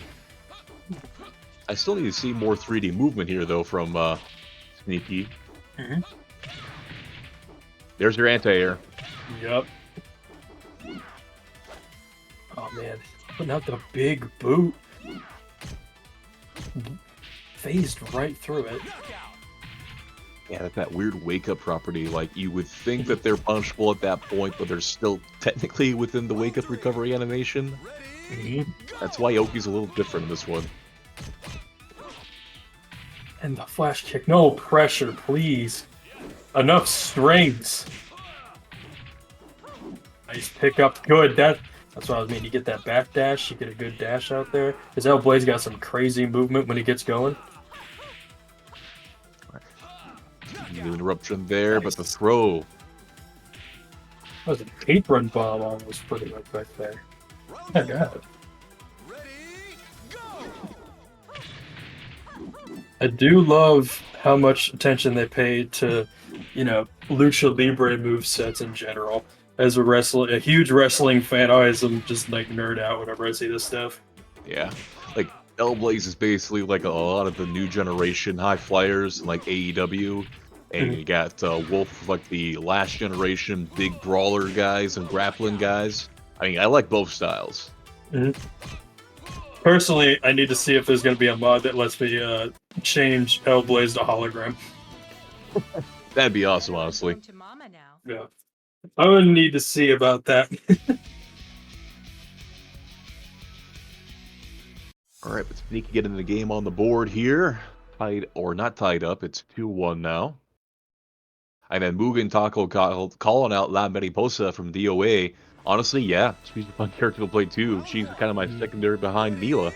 Speaker 3: I still need to see more 3D movement here, though, from Sneaky. There's your anti-air.
Speaker 2: Yep. Oh man, putting out the big boot. Phased right through it.
Speaker 3: Yeah, that's that weird wake-up property. Like, you would think that they're punishable at that point, but they're still technically within the wake-up recovery animation. That's why Yoki's a little different in this one.
Speaker 2: And the flash kick. No pressure, please. Enough strings. Nice pickup. Good. That's what I was meaning. You get that back dash. You get a good dash out there. Because L-Blaze got some crazy movement when he gets going.
Speaker 3: The interruption there, but the throw.
Speaker 2: That was an apron bomb almost pretty much back there. My God. I do love how much attention they pay to, Lucha Libre movesets in general. As a huge wrestling fan, I always am just like nerd out whenever I see this stuff.
Speaker 3: Yeah, like L-Blaze is basically like a lot of the new generation high flyers, like AEW, and you got Wolf, like the last generation big brawler guys and grappling guys. I mean, I like both styles.
Speaker 2: Personally, I need to see if there's going to be a mod that lets me change L-Blaze to hologram.
Speaker 3: That'd be awesome, honestly.
Speaker 4: To Mama now.
Speaker 2: Yeah, I would need to see about that.
Speaker 3: All right, but Sneaky getting the game on the board here. Tied, or not tied up, it's 2-1 now. And then Mugen Taco calling out La Mariposa from DOA. Honestly, yeah, she's a fun character to play too. She's kind of my secondary behind Mila.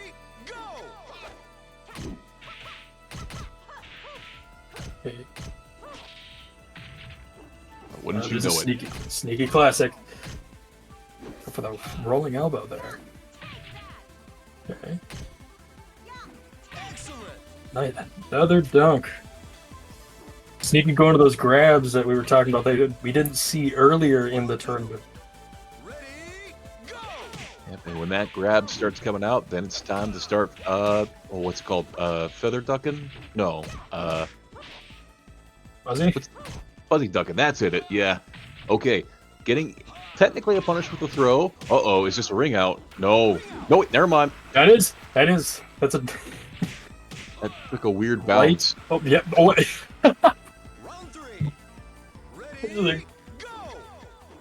Speaker 2: Okay.
Speaker 3: Wouldn't you know it?
Speaker 2: Sneaky classic. For the rolling elbow there. Okay. Nice. Another dunk. Sneaky going to those grabs that we were talking about. We didn't see earlier in the tournament.
Speaker 3: Yep, and when that grab starts coming out, then it's time to start, what's it called? Feather ducking? No.
Speaker 2: Was he?
Speaker 3: Fuzzy ducking, that's it. Yeah. Okay. Getting technically a punish with the throw. Uh-oh, is this a ring out? No. No, wait, never mind.
Speaker 2: That is. That's a
Speaker 3: That took a weird
Speaker 2: light.
Speaker 3: bounce.
Speaker 2: Oh, yeah. Oh, wait.
Speaker 5: Round 3. Ready?
Speaker 2: Like,
Speaker 5: Go!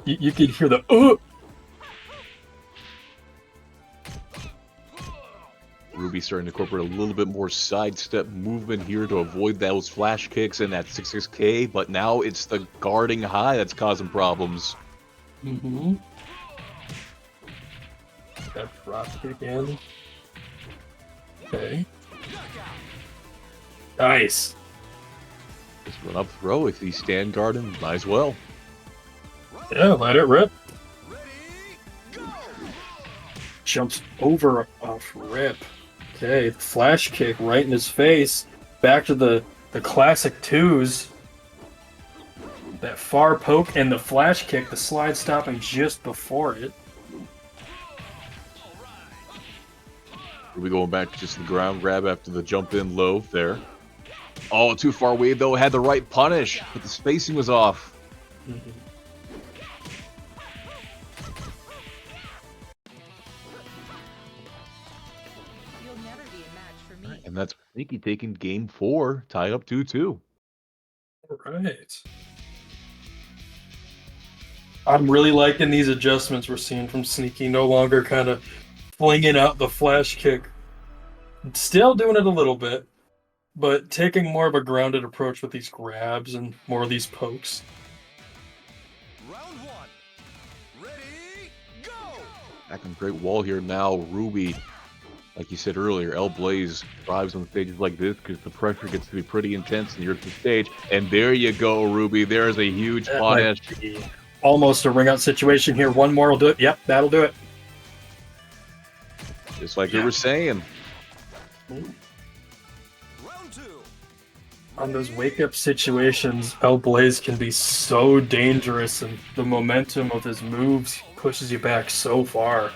Speaker 2: you can hear the
Speaker 3: Ruby starting to incorporate a little bit more sidestep movement here to avoid those flash kicks and that 6-6K, but now it's the guarding high that's causing problems.
Speaker 2: Mm-hmm. That drop kick in. Okay. Nice.
Speaker 3: Just run up throw if he's stand guarding, might as well.
Speaker 2: Yeah, let it rip.
Speaker 5: Ready? Go!
Speaker 2: Jumps over off rip. Okay, flash kick right in his face. Back to the classic twos. That far poke and the flash kick, the slide stopping just before it.
Speaker 3: Ruby going back to just the ground grab after the jump in low there. Oh, too far away though, had the right punish, but the spacing was off.
Speaker 2: Mm-hmm.
Speaker 4: You'll never be a match for me.
Speaker 3: And that's Sneaky taking game 4, tied up 2-2.
Speaker 2: Right. I'm really liking these adjustments we're seeing from Sneaky. No longer kind of flinging out the flash kick. Still doing it a little bit, but taking more of a grounded approach with these grabs and more of these pokes.
Speaker 5: Round 1. Ready? Go!
Speaker 3: Back on great wall here now, Ruby. Like you said earlier, El Blaze thrives on stages like this because the pressure gets to be pretty intense near the stage. And there you go, Ruby. There's a huge
Speaker 2: That
Speaker 3: punish.
Speaker 2: might be almost a ring out situation here. One more will do it. Yep, that'll do it.
Speaker 3: Just like we were saying.
Speaker 5: Round 2.
Speaker 2: On those wake up situations, El Blaze can be so dangerous, and the momentum of his moves pushes you back so far.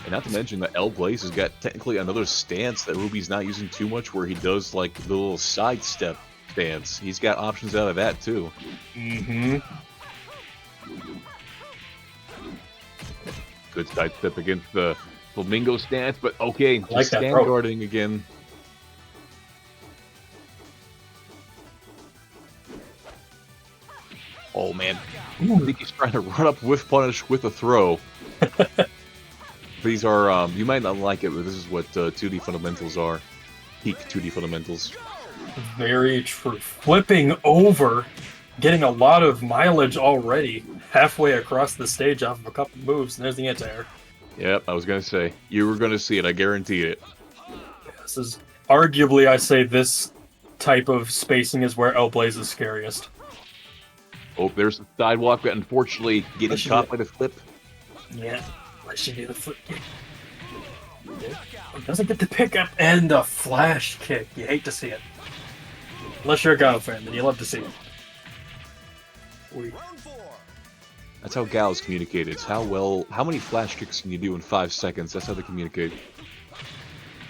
Speaker 3: And not to mention that El Blaze has got technically another stance that Ruby's not using too much where he does like the little sidestep stance. He's got options out of that too.
Speaker 2: Mm-hmm.
Speaker 3: Good sidestep against the Flamingo stance, but okay, just
Speaker 2: like that
Speaker 3: stand
Speaker 2: throw.
Speaker 3: guarding again. Oh man, I think he's trying to run up with punish with a throw. These are, you might not like it, but this is what 2D fundamentals are. Peak 2D fundamentals.
Speaker 2: Very true. Flipping over, getting a lot of mileage already, halfway across the stage off of a couple moves, and there's the anti-air.
Speaker 3: Yep, I was gonna say. You were gonna see it, I guarantee it.
Speaker 2: This is arguably, I say, this type of spacing is where El Blaze is scariest.
Speaker 3: Oh, there's the sidewalk, but unfortunately getting
Speaker 2: Let's
Speaker 3: caught
Speaker 2: do
Speaker 3: by the flip.
Speaker 2: Yeah, let you do the flip kick. Doesn't get the pickup and the flash kick. You hate to see it. Unless you're a Gao fan, then you love to see it.
Speaker 5: Round 4.
Speaker 3: That's how gals communicate. It's how many flash kicks can you do in 5 seconds? That's how they communicate.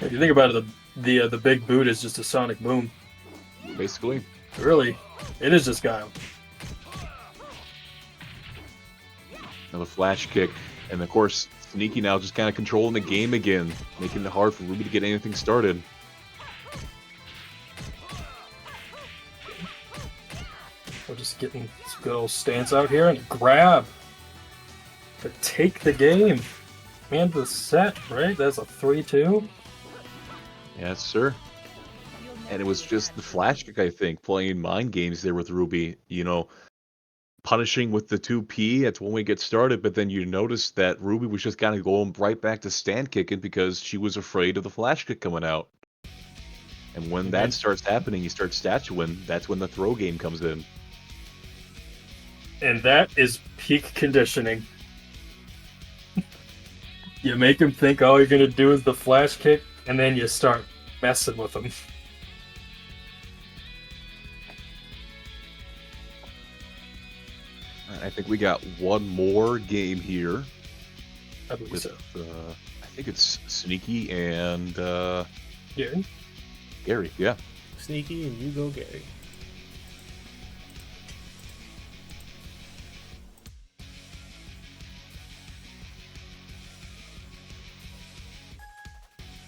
Speaker 2: If you think about it, the big boot is just a sonic boom.
Speaker 3: Basically.
Speaker 2: Really, it is just Gao.
Speaker 3: Another flash kick. And of course, Sneaky now just kind of controlling the game again, making it hard for Ruby to get anything started.
Speaker 2: We're just getting this good old stance out here and grab to take the game. Man, the set, right? That's a 3-2.
Speaker 3: Yes, sir. And it was just the flash kick, I think, playing mind games there with Ruby. You know, punishing with the 2P, that's when we get started, but then you notice that Ruby was just kind of going right back to stand kicking because she was afraid of the flash kick coming out. And when that starts happening, you start statuing, that's when the throw game comes in.
Speaker 2: And that is peak conditioning. You make him think all you're going to do is the flash kick, and then you start messing with him.
Speaker 3: I think we got one more game here.
Speaker 2: I believe
Speaker 3: With,
Speaker 2: so.
Speaker 3: I think it's Sneaky and
Speaker 2: Gary?
Speaker 3: Gary, yeah.
Speaker 1: Sneaky and you go, Gary.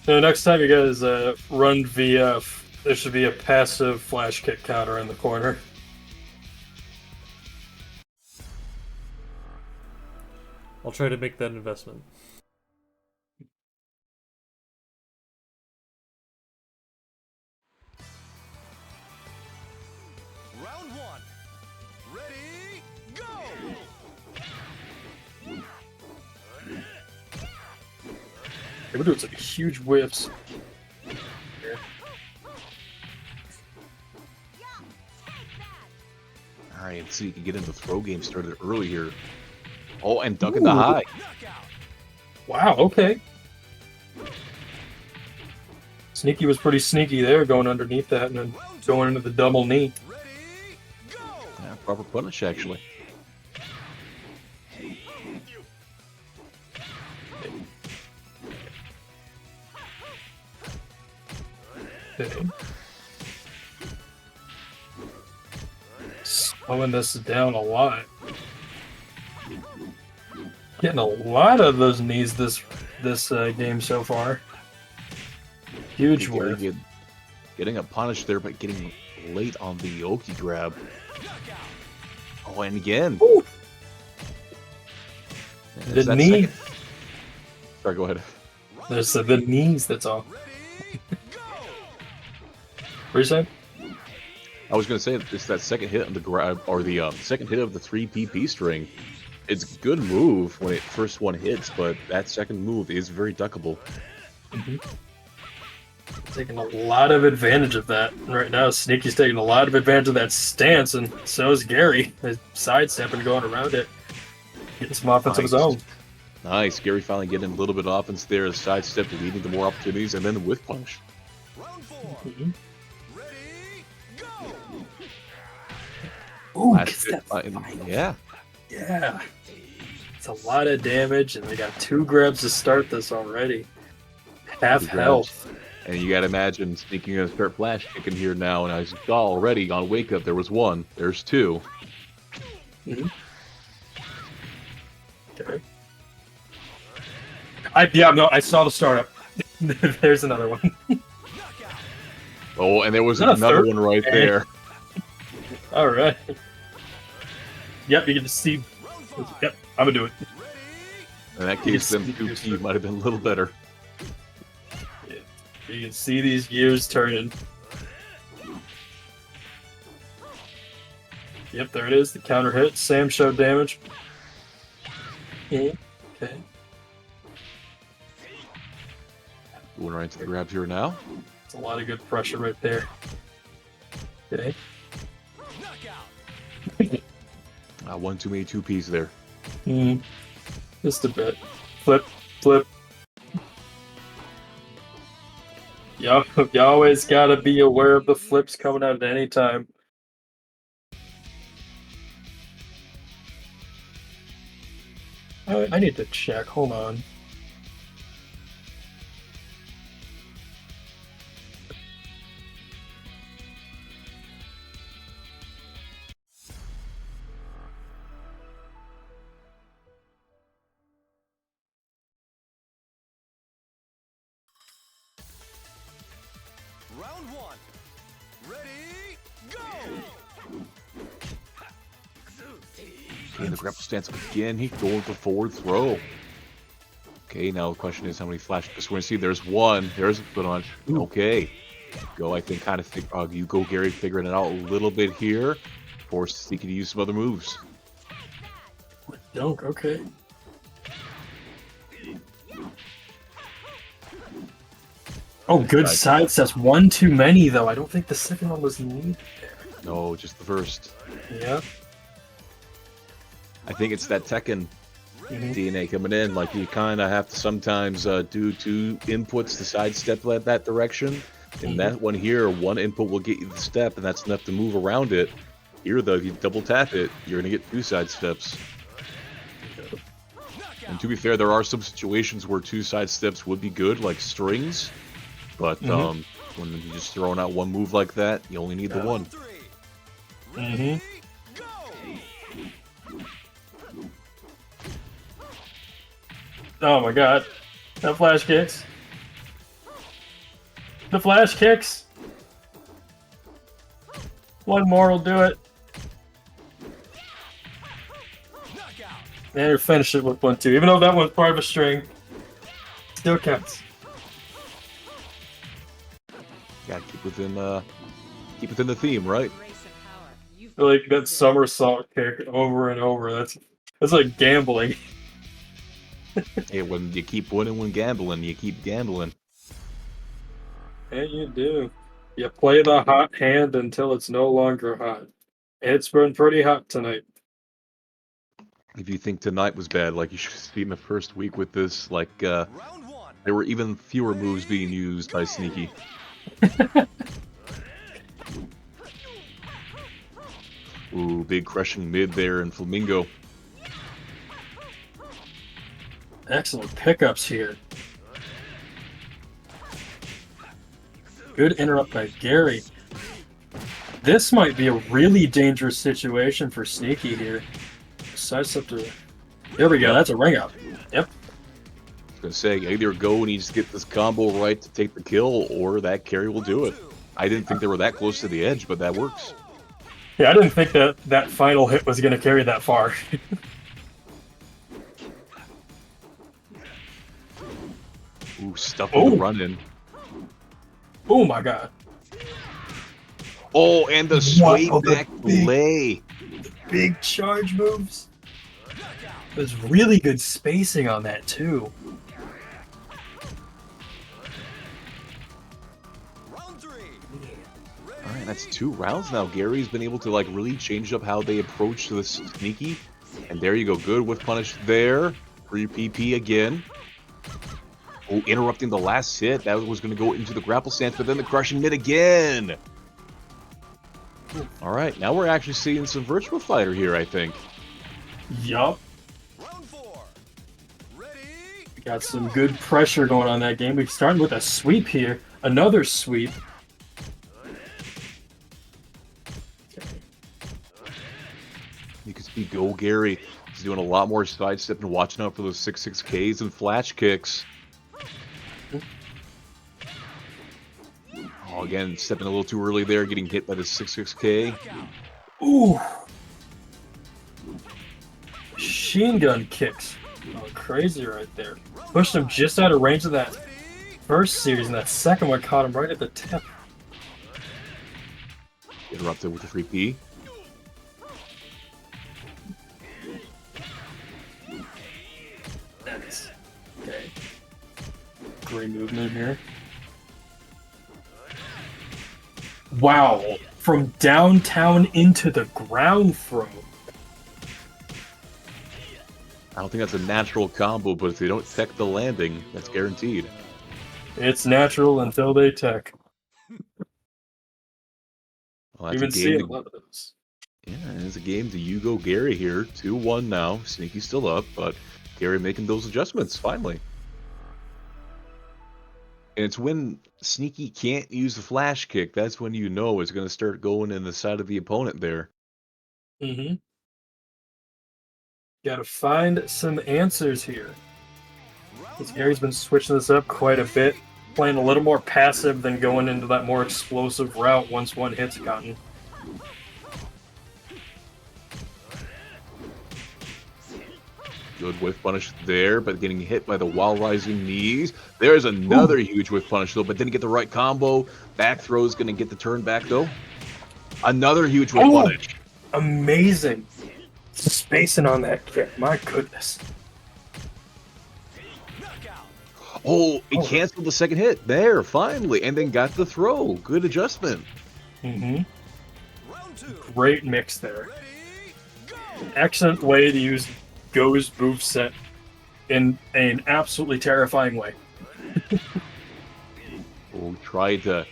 Speaker 2: So next time you guys run VF, there should be a passive flash kick counter in the corner.
Speaker 1: I'll try to make that investment.
Speaker 5: Round one. Ready, go!
Speaker 2: We're doing some huge whiffs.
Speaker 3: Alright, let's see if you can get into the throw game started early here. Oh, and ducking the high.
Speaker 5: Knockout.
Speaker 2: Wow, okay. Sneaky was pretty sneaky there, going underneath that and then going into the double knee.
Speaker 5: Ready, go!
Speaker 3: Yeah, proper punish, actually.
Speaker 2: Okay. Slowing this down a lot. Getting a lot of those knees this game so far. Huge whiff.
Speaker 3: Getting a punish there, but getting late on the Oki grab. Oh, and again.
Speaker 2: Ooh.
Speaker 3: Yeah,
Speaker 2: The
Speaker 3: it's that
Speaker 2: knee.
Speaker 3: second- Sorry, go ahead.
Speaker 2: There's the knees, that's all. What are you saying?
Speaker 3: I was going to say it's that second hit on the grab, or the second hit of the 3 PP string. It's a good move when it first one hits, but that second move is very duckable.
Speaker 2: Taking a lot of advantage of that right now. Sneaky's taking a lot of advantage of that stance, and so is Gary. He's sidestepping, going around it, getting some offense of his own.
Speaker 3: Nice. Gary finally getting a little bit of offense there, sidestep leading to more opportunities, and then the whiff punch.
Speaker 5: Round four.
Speaker 2: Mhm.
Speaker 5: Ready, go!
Speaker 2: Ooh,
Speaker 3: Last
Speaker 2: gets
Speaker 3: hit,
Speaker 2: that final.
Speaker 3: yeah.
Speaker 2: Yeah. It's a lot of damage, and they got 2 grabs to start this already. Half
Speaker 3: 2 grabs.
Speaker 2: health.
Speaker 3: And you gotta imagine, Sneaking gonna start flash kicking here now, and I saw already on Wake Up there was 1, there's 2.
Speaker 2: Okay. I saw the startup. There's another one.
Speaker 3: Oh, and there was
Speaker 2: Is that a
Speaker 3: another
Speaker 2: third?
Speaker 3: one right there.
Speaker 2: All right. Yep, you can just see. Yep, I'm gonna do it.
Speaker 3: In that case, them 2 P might have been a little better.
Speaker 2: You can see these gears turning. Yep, there it is. The counter hit. Sam showed damage. Okay.
Speaker 3: Going right into the grab here now.
Speaker 2: It's a lot of good pressure right there. Okay.
Speaker 5: Knockout.
Speaker 3: 1 too many 2 Ps there.
Speaker 2: Just a bit. Flip. You always gotta be aware of the flips coming out at any time. I need to check. Hold on.
Speaker 5: Round one. Ready, go!
Speaker 3: And the grapple stance again. He's going for forward throw. Okay, now the question is how many flash kicks we're gonna see. There's 1. There's a foot on. Okay. Go, I think, kind of you go, Gary, figuring it out a little bit here. Force Sneaky to use some other moves.
Speaker 2: Dunk, okay. Oh, good side steps. 1 too many, though. I don't think the second one was needed.
Speaker 3: No, just the first.
Speaker 2: Yeah.
Speaker 3: I think it's that Tekken DNA coming in. Like, you kind of have to sometimes do 2 inputs to sidestep that direction. In that one here, 1 input will get you the step, and that's enough to move around it. Here, though, if you double tap it, you're going to get 2 side steps. And to be fair, there are some situations where 2 side steps would be good, like strings. But when you're just throwing out 1 move like that, you only need the 1.
Speaker 5: Go!
Speaker 2: Oh my god. That flash kicks. The flash kicks. One more will do it.
Speaker 5: Knockout.
Speaker 2: And you finish it with 1-2. Even though that one's part of a string, still counts.
Speaker 3: Gotta keep within the theme, right?
Speaker 4: Grace and power. You've
Speaker 2: I like
Speaker 4: got
Speaker 2: that
Speaker 4: zip.
Speaker 2: somersault kick over and over. That's like gambling.
Speaker 3: Hey, when you keep winning when gambling, you keep gambling.
Speaker 2: Yeah, you do. You play the hot hand until it's no longer hot. It's been pretty hot tonight.
Speaker 3: If you think tonight was bad, like you should have seen the first week with this, like
Speaker 5: Round 1.
Speaker 3: there were even fewer moves being used by Sneaky. Ooh, big crushing mid there in Flamingo.
Speaker 2: Excellent pickups here. Good interrupt by Gary. This might be a really dangerous situation for Sneaky here. Sidestep to... There we go, that's a ring up. Yep.
Speaker 3: I was gonna say, either go and you just get this combo right to take the kill, or that carry will do it. I didn't think they were that close to the edge, but that works.
Speaker 2: Yeah, I didn't think that final hit was going to carry that far.
Speaker 3: Ooh, stuffing the
Speaker 2: Oh.
Speaker 3: run in.
Speaker 2: Oh my god.
Speaker 3: Oh, and the sway
Speaker 2: Wow, the
Speaker 3: back
Speaker 2: big-
Speaker 3: lay.
Speaker 2: Big charge moves. There's really good spacing on that too.
Speaker 5: Round 3.
Speaker 3: All right, that's 2 rounds now. Gary's been able to like really change up how they approach this Sneaky. And there you go, good with punish there. Free PP again. Oh, interrupting the last hit. That was going to go into the grapple stance, but then the crushing mid again. All right, now we're actually seeing some Virtua Fighter here, I think.
Speaker 2: Yup.
Speaker 5: Round 4. Ready?
Speaker 2: Got some good pressure going on that game. We started with a sweep here. Another sweep.
Speaker 3: You can see Go Gary. He's doing a lot more sidestep and watching out for those 6-6Ks and flash kicks. Oh, again, stepping a little too early there, getting hit by the 6-6K.
Speaker 2: Ooh. Machine gun kicks. Going crazy right there. Pushed him just out of range of that first series, and that second one caught him right at the tip.
Speaker 3: Interrupted with the 3P.
Speaker 2: Nice. Okay. Great movement here. Wow. From downtown into the ground throw.
Speaker 3: I don't think that's a natural combo, but if they don't tech the landing, that's guaranteed.
Speaker 2: It's natural until they tech.
Speaker 3: Well,
Speaker 2: You've
Speaker 3: that's
Speaker 2: been
Speaker 3: a game.
Speaker 2: seeing a lot of those.
Speaker 3: Yeah, it's a game to you go Gary here. 2-1 now. Sneaky's still up, but Gary making those adjustments finally. And it's when Sneaky can't use the flash kick, that's when you know it's going to start going in the side of the opponent there.
Speaker 2: Mm-hmm. Gotta find some answers here. Because Gary's been switching this up quite a bit, playing a little more passive than going into that more explosive route once one hits gotten.
Speaker 3: Good whiff punish there, but getting hit by the while rising knees. There's another huge whiff punish though, but didn't get the right combo. Back throw is going to get the turn back though. Another huge whiff punish.
Speaker 2: Amazing. Spacing on that kick, my goodness.
Speaker 5: Knockout.
Speaker 3: Oh, he canceled the second hit there, finally, and then got the throw. Good adjustment.
Speaker 2: Mm-hmm.
Speaker 5: Round 2.
Speaker 2: Great mix there.
Speaker 5: Ready? Go.
Speaker 2: Excellent way to use Go's moveset in an absolutely terrifying way.
Speaker 3: Oh, tried to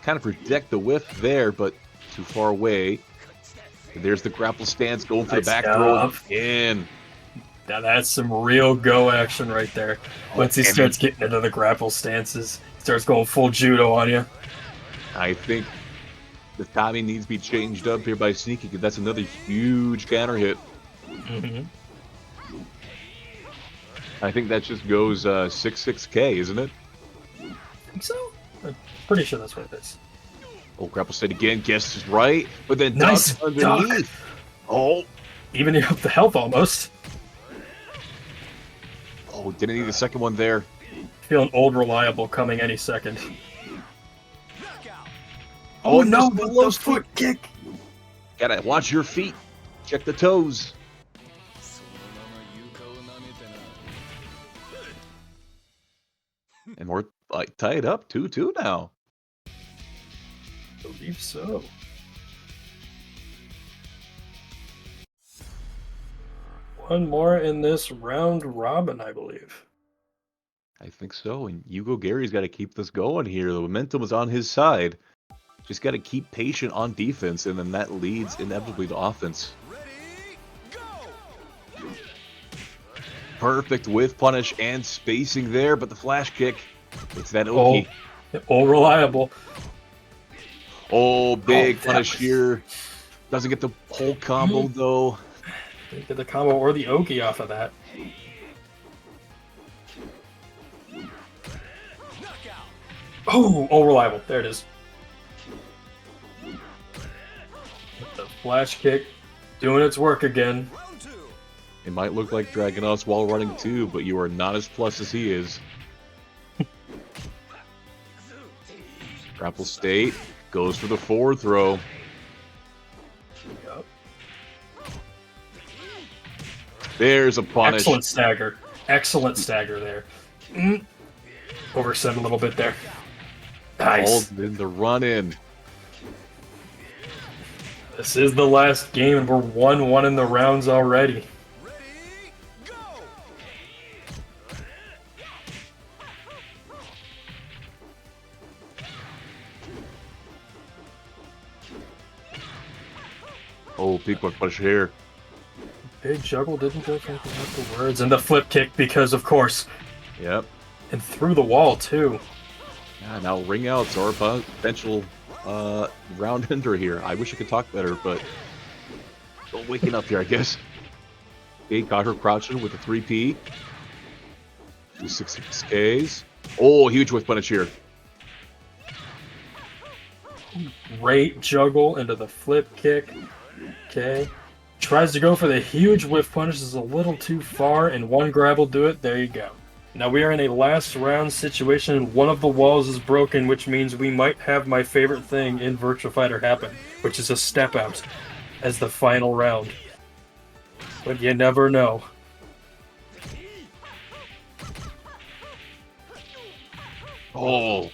Speaker 3: kind of protect the whiff there, but too far away. And there's the grapple stance going for the
Speaker 2: Nice
Speaker 3: back throw
Speaker 2: stuff.
Speaker 3: again.
Speaker 2: Now that's some real Go action right there. Once he
Speaker 3: and
Speaker 2: starts getting into the grapple stances, starts going full judo on you.
Speaker 3: I think the timing needs to be changed up here by Sneaky, because that's another huge counter hit.
Speaker 2: Mm-hmm.
Speaker 3: I think that just goes 6-6K, isn't it?
Speaker 2: Think so? I'm pretty sure that's what it is.
Speaker 3: Oh, grapple state again. Guesses right, but then
Speaker 2: Nice
Speaker 3: ducks underneath. Oh,
Speaker 2: Even up the health almost.
Speaker 3: oh, didn't need the second one there.
Speaker 2: Feeling old reliable coming any second.
Speaker 5: Knockout.
Speaker 2: Oh,
Speaker 3: and
Speaker 2: no,
Speaker 3: missed
Speaker 2: the
Speaker 3: low
Speaker 2: foot kick.
Speaker 3: Gotta watch your feet. Check the toes. And we're like tied up 2-2 now.
Speaker 2: I believe so. One more in this round robin, I believe.
Speaker 3: I think so. And Hugo Gary's got to keep this going here. The momentum is on his side. Just got to keep patient on defense, and then that leads inevitably to offense.
Speaker 5: Ready, go!
Speaker 3: Perfect with punish and spacing there, but the flash kick. It's that Oki.
Speaker 2: All reliable.
Speaker 3: Oh, big
Speaker 2: that
Speaker 3: punish
Speaker 2: was-
Speaker 3: here. Doesn't get the whole combo though.
Speaker 2: Didn't get the combo or the Oki off of that.
Speaker 5: Knockout.
Speaker 2: Oh, all reliable. There it is. The flash kick doing its work again.
Speaker 5: Round 2.
Speaker 3: It might look like Dragonov's wall running too, but you are not as plus as he is. Grapple state goes for the forward throw.
Speaker 2: Yep.
Speaker 3: There's a punish.
Speaker 2: Excellent stagger. Excellent stagger there. Overset a little bit there. Nice.
Speaker 3: Called in the run in.
Speaker 2: This is the last game, and we're 1-1 in the rounds already.
Speaker 5: Ready, go!
Speaker 3: Oh, big punish here.
Speaker 2: Big juggle didn't go for anything afterwards, and the flip kick because, of course,
Speaker 3: Yep.
Speaker 2: and through the wall too.
Speaker 3: Yeah, now ring outs are a potential round ender here. I wish I could talk better, but still waking up here, I guess. Okay, got her crouching with a 3P. 266Ks. Oh, huge whiff punish here.
Speaker 2: Great juggle into the flip kick. Okay. Tries to go for the huge whiff punish, is a little too far, and one grab will do it. There you go. Now we are in a last round situation. One of the walls is broken, which means we might have my favorite thing in Virtua Fighter happen, which is a step out as the final round. But you never know.
Speaker 3: Oh,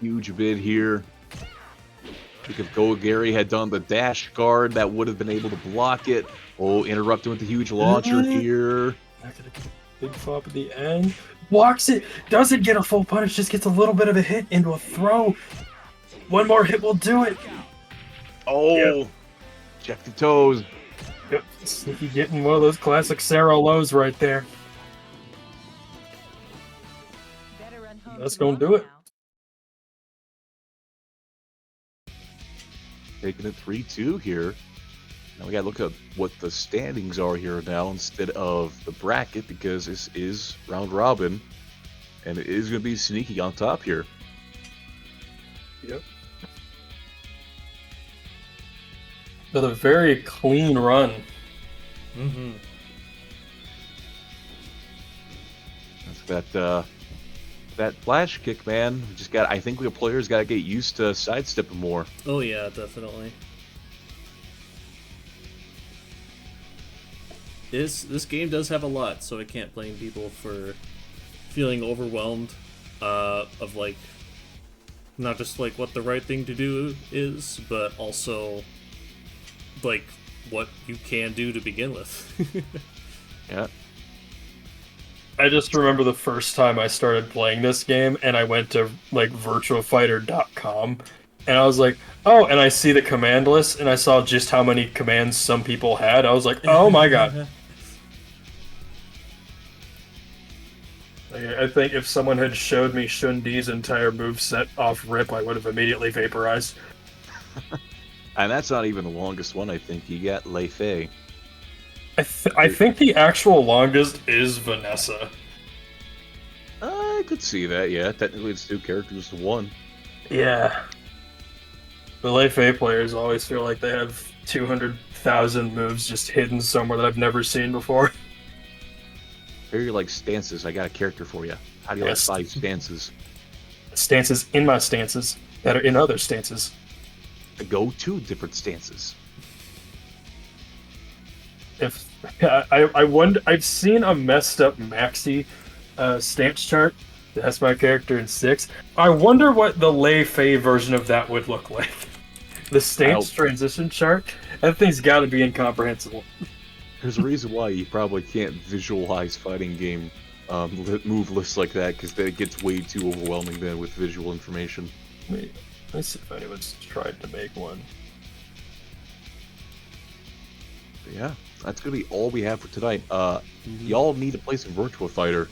Speaker 3: huge bid here. I think if Go Gary had done the dash guard, that would have been able to block it. Oh, interrupting with the huge launcher here.
Speaker 2: Not gonna get a big flop at the end. Blocks it. Doesn't get a full punish. Just gets a little bit of a hit into a throw. One more hit will do it.
Speaker 3: Oh, check the toes.
Speaker 2: Yep. Sneaky getting one of those classic Sarah lows right there.
Speaker 4: Better run home
Speaker 2: That's
Speaker 4: to
Speaker 2: gonna
Speaker 4: mom
Speaker 2: do it.
Speaker 4: now.
Speaker 3: Taking it 3-2 here. Now we gotta look at what the standings are here now instead of the bracket, because this is round robin, and it is gonna be sneaky on top here.
Speaker 2: Yep. Another very clean run.
Speaker 1: Mm-hmm.
Speaker 3: That's that flash kick, man. We just got. I think the players gotta get used to sidestepping more.
Speaker 1: Oh yeah, definitely. This game does have a lot, so I can't blame people for feeling overwhelmed of like not just like what the right thing to do is, but also like what you can do to begin with.
Speaker 3: Yeah.
Speaker 2: I just remember the first time I started playing this game, and I went to like virtuafighter.com, and I was like, oh, and I see the command list, and I saw just how many commands some people had. I was like, oh my god. Like, I think if someone had showed me Shun Di's entire moveset off rip, I would have immediately vaporized.
Speaker 3: And that's not even the longest one. I think you got Lei Fei.
Speaker 2: I think the actual longest is Vanessa.
Speaker 3: I could see that. Yeah, technically it's 2 characters to 1.
Speaker 2: Yeah. The late Fate players always feel like they have 200,000 moves just hidden somewhere that I've never seen before.
Speaker 3: Here you're like stances. I got a character for you. How do you
Speaker 2: Yes.
Speaker 3: like 5 stances?
Speaker 2: Stances in my stances that are in other stances.
Speaker 3: Go 2 different stances.
Speaker 2: If I wonder, I've seen a messed up maxi stance chart. That's my character in 6. I wonder what the Lei Fei version of that would look like. The stance transition chart. That thing's got to be incomprehensible.
Speaker 3: There's a reason why you probably can't visualize fighting game move lists like that, because it gets way too overwhelming then with visual information.
Speaker 2: Let's see if anyone's tried to make one.
Speaker 3: But yeah, that's gonna be all we have for tonight. Y'all need to play some Virtua Fighter.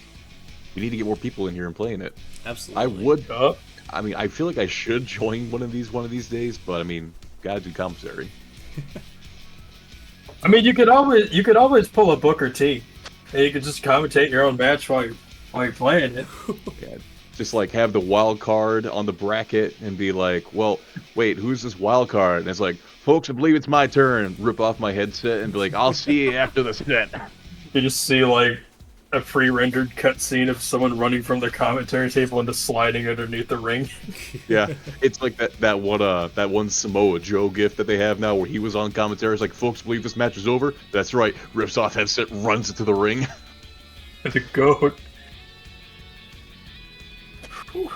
Speaker 3: We need to get more people in here and playing it.
Speaker 1: Absolutely.
Speaker 3: I would. I mean, I feel like I should join one of these days, but I mean, gotta do commentary.
Speaker 2: I mean, you could always pull a Booker T, and you could just commentate your own match while you're playing it.
Speaker 3: Yeah, just like have the wild card on the bracket and be like, well, wait, who's this wild card? And it's like, folks, I believe it's my turn. Rip off my headset and be like, I'll see you after the set.
Speaker 2: You just see like a pre-rendered cutscene of someone running from the commentary table into sliding underneath the ring.
Speaker 3: Yeah, it's like that one Samoa Joe gif that they have now where he was on commentary. It's like, folks, believe this match is over. That's right. Rips off headset, runs into the ring.
Speaker 2: The goat. Whew.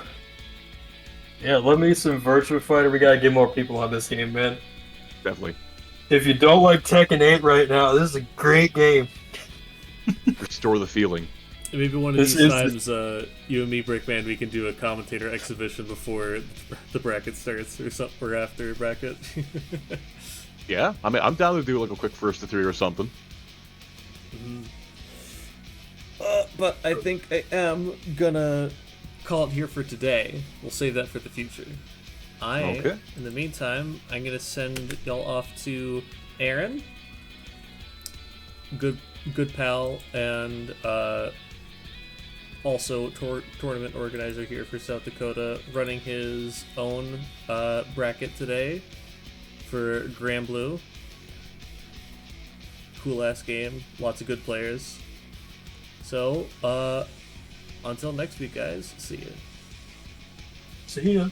Speaker 2: Yeah, love me some Virtua Fighter. We gotta get more people on this game, man.
Speaker 3: Definitely.
Speaker 2: If you don't like Tekken 8 right now, this is a great game.
Speaker 3: Restore the feeling.
Speaker 1: Maybe one of
Speaker 2: This
Speaker 1: these
Speaker 2: is-
Speaker 1: times, you and me, Brickman, we can do a commentator exhibition before the bracket starts or something, or after bracket.
Speaker 3: Yeah, I mean, I'm down to do like a quick 1st to 3 or something.
Speaker 1: But I think I am gonna call it here for today. We'll save that for the future.
Speaker 3: Okay.
Speaker 1: In the meantime, I'm gonna send y'all off to Aaron, good pal, and also tournament organizer here for South Dakota, running his own bracket today for Grand Blue. Cool ass game, lots of good players. So, until next week, guys, see ya.
Speaker 2: See ya.